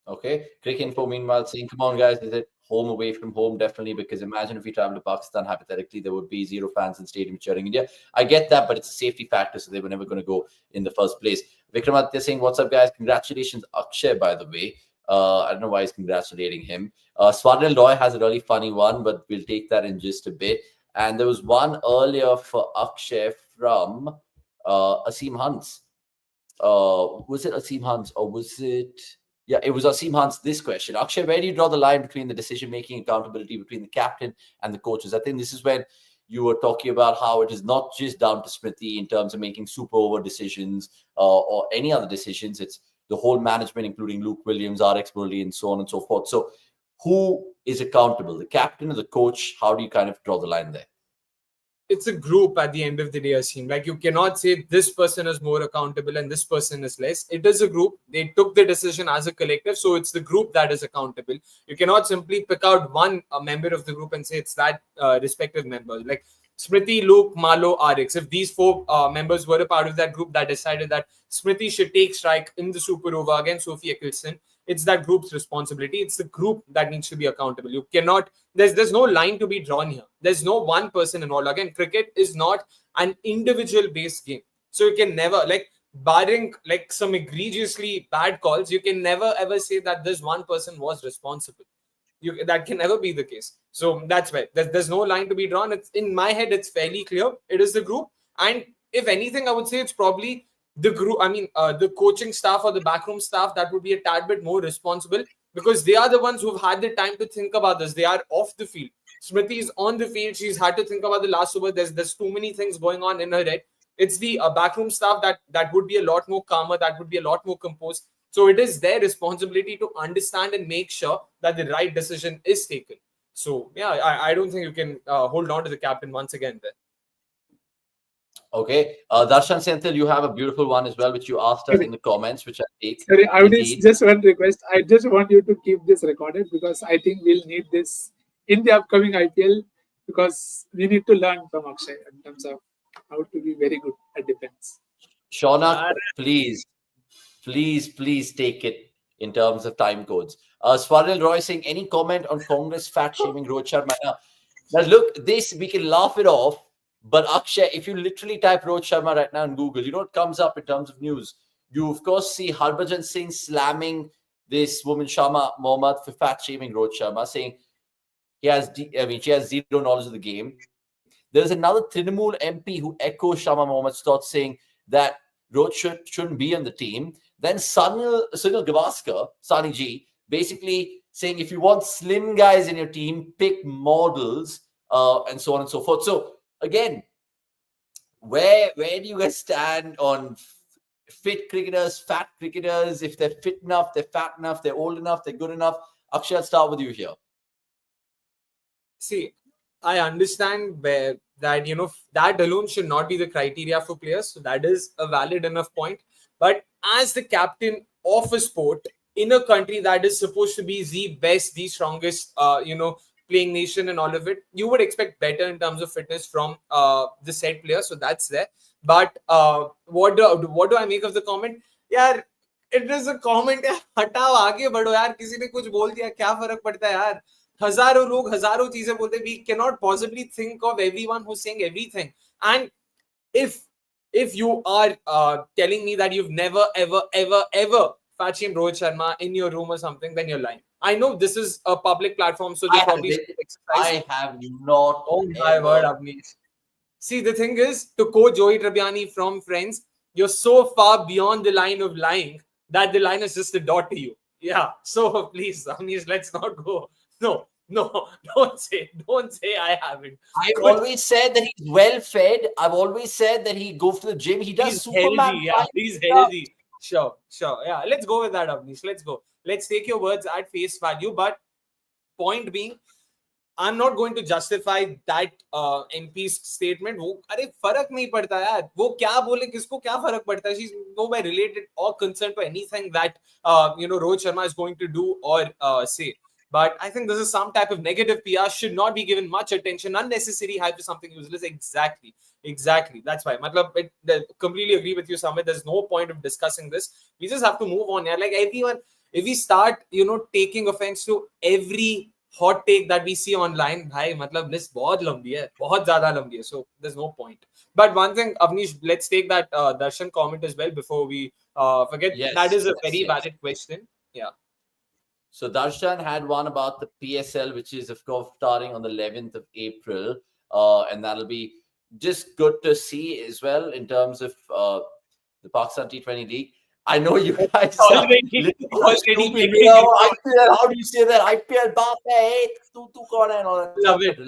Okay. Cricket Info, meanwhile, saying, come on, guys, is it home away from home? Definitely, because imagine if we travel to Pakistan, hypothetically, there would be 0 fans in stadium cheering India. I get that, but it's a safety factor, so they were never going to go in the first place. Vikramaditya saying, what's up, guys? Congratulations, Akshay, by the way. I don't know why he's congratulating him. Swarnil Roy has a really funny one, but we'll take that in just a bit. And there was one earlier for Akshay from Asim Hans. Was it Asim Hans or was it... Yeah, it was Asim Hans. This question, Akshay, where do you draw the line between the decision-making accountability between the captain and the coaches? I think this is when you were talking about how it is not just down to Smriti in terms of making super over decisions or any other decisions. It's the whole management, including Luke Williams, RX Murli, and so on and so forth. So who is accountable, the captain or the coach? How do you kind of draw the line there? It's a group at the end of the day, Asim. Like, you cannot say this person is more accountable and this person is less. It is a group. They took the decision as a collective, so it's the group that is accountable. You cannot simply pick out one member of the group and say it's that respective member. Like, Smriti, Luke, Malo, Arix. If these four members were a part of that group that decided that Smriti should take strike in the Super Over against Sophie Eccleston, it's that group's responsibility. It's the group that needs to be accountable. You cannot. There's no line to be drawn here. There's no one person involved. Again, cricket is not an individual based game, so you can never, like, barring like some egregiously bad calls, you can never ever say that this one person was responsible. That can never be the case. So that's why there's no line to be drawn. It's in my head, it's fairly clear. It is the group, and if anything, I would say it's probably the group. I mean, the coaching staff or the backroom staff that would be a tad bit more responsible, because they are the ones who've had the time to think about this. They are off the field. Smriti is on the field. She's had to think about the last over. There's too many things going on in her head. It's the backroom staff that would be a lot more calmer. That would be a lot more composed. So it is their responsibility to understand and make sure that the right decision is taken. So yeah, I don't think you can hold on to the captain once again there. Okay, Darshan Senthil, you have a beautiful one as well, which you asked us in the comments, which I take. Sorry, I would just one request. I just want you to keep this recorded, because I think we'll need this in the upcoming IPL, because we need to learn from Akshay in terms of how to be very good at defense. Shaunak, please take it in terms of time codes. Swarnil Roy saying, any comment on Congress fat shaming Rohit Sharma? Now, look, this, we can laugh it off, but Akshay, if you literally type Rohit Sharma right now in Google, you know what comes up in terms of news? You, of course, see Harbhajan Singh slamming this woman, Shama Mohammad, for fat shaming Rohit Sharma, saying she has zero knowledge of the game. There's another Trinamool MP who echoes Shama Mohammad's thoughts, saying that Rohit shouldn't be on the team. Then Sunil Gavaskar, Sani G, basically saying if you want slim guys in your team, pick models, and so on and so forth. So again, where do you guys stand on fit cricketers, fat cricketers? If they're fit enough, they're fat enough, they're old enough, they're good enough? Akshay, I'll start with you here. See, I understand that, you know, that alone should not be the criteria for players. So that is a valid enough point. But as the captain of a sport in a country that is supposed to be the best, the strongest, playing nation and all of it, you would expect better in terms of fitness from the said player. So that's there. But what do I make of the comment? Yeah, it is a comment. हटाओ आगे बढ़ो यार, किसी ने कुछ बोल दिया, क्या फर्क पड़ता है यार? हजारों लोग हजारों चीजें बोलते. We cannot possibly think of everyone who's saying everything. And if you are telling me that you've never ever fat shamed Rohit Sharma in your room or something, then you're lying. I know this is a public platform, so they probably exercise. I have not. Oh my word, Avnish. See, the thing is, to quote Joey Tribbiani from Friends, you're so far beyond the line of lying that the line is just a dot to you. Yeah. So please, Avnish, let's not go. No, don't say I haven't. I've always said that he's well fed. I've always said that he goes to the gym. He does Superman. Healthy, yeah, he's healthy. Sure. Yeah, let's go with that, Avnish. Let's go. Let's take your words at face value. But point being, I'm not going to justify that MP's statement. वो अरे फर्क नहीं पड़ता यार. वो क्या बोले, किसको क्या फर्क पड़ता है? She's nowhere related or concerned to anything that Rohit Sharma is going to do or say. But I think this is some type of negative PR, should not be given much attention. Unnecessary hype is something useless. Exactly. That's why. Completely agree with you, Samit. There's no point of discussing this. We just have to move on. Yeah, like everyone, if we start, taking offense to every hot take that we see online, list बहुत लंबी है, बहुत ज़्यादा लंबी है. So there's no point. But one thing, Avnish, let's take that Darshan comment as well before we forget. Yes, that is a very valid question. Yeah. So Darshan had one about the PSL, which is, of course, starting on the 11th of April. And that'll be just good to see as well in terms of the Pakistan T20 League. I know you guys already IPL, how do you say that? IPL,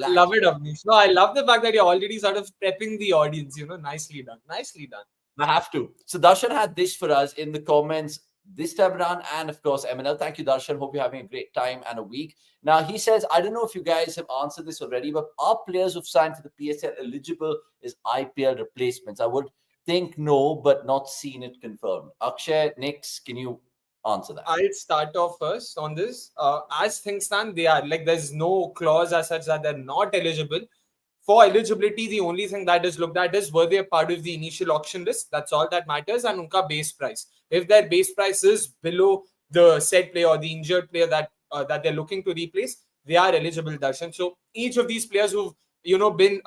love it, Avnish. No, I love the fact that you're already sort of prepping the audience, nicely done. I have to. So Darshan had this for us in the comments this time around, and of course, MNL. Thank you, Darshan. Hope you're having a great time and a week. Now, he says, I don't know if you guys have answered this already, but are players who've signed for the PSL eligible as IPL replacements? I would think no, but not seen it confirmed. Akshay, Nix, can you answer that? I'll start off first on this. As things stand, they are. Like, there's no clause as such that they're not eligible. For eligibility, the only thing that is looked at is were they a part of the initial auction list. That's all that matters. And unka base price. If their base price is below the said player or the injured player that they're looking to replace, they are eligible, Darshan. So each of these players who've been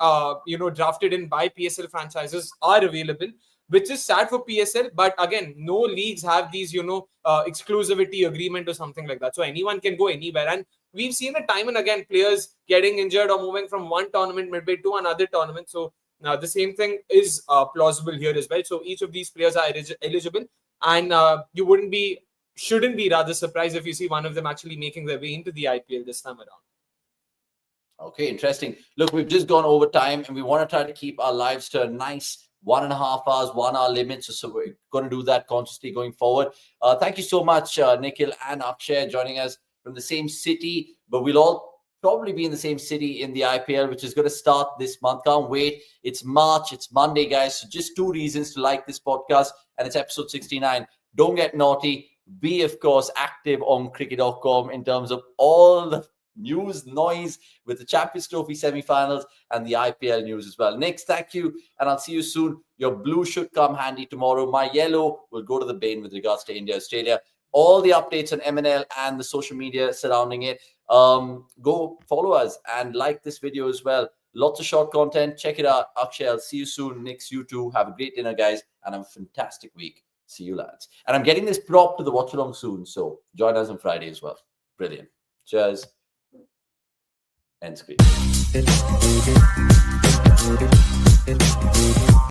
drafted in by PSL franchises are available, which is sad for PSL. But again, no leagues have these exclusivity agreement or something like that. So anyone can go anywhere, and we've seen it time and again, players getting injured or moving from one tournament midway to another tournament. So now the same thing is plausible here as well. So each of these players are eligible, and you shouldn't be rather surprised if you see one of them actually making their way into the IPL this time around. Okay, interesting. Look, we've just gone over time, and we want to try to keep our lives to a nice 1.5 hours, 1 hour limit. So we're going to do that consciously going forward. Thank you so much, Nikhil and Akshay, joining us from the same city, but we'll all probably be in the same city in the IPL, which is going to start this month. Can't wait. It's March. It's Monday, guys. So just 2 reasons to like this podcast, and it's episode 69. Don't get naughty. Be, of course, active on cricket.com in terms of all the news, noise with the Champions Trophy semi-finals and the IPL news as well. Next, thank you, and I'll see you soon. Your blue should come handy tomorrow. My yellow will go to the bin with regards to India, Australia. All the updates on MNL and the social media surrounding it. Go follow us and like this video as well. Lots of short content. Check it out. Akshay, I'll see you soon. Next, you too. Have a great dinner, guys, and have a fantastic week. See you, lads. And I'm getting this prop to the watch along soon, so join us on Friday as well. Brilliant. Cheers. End screen.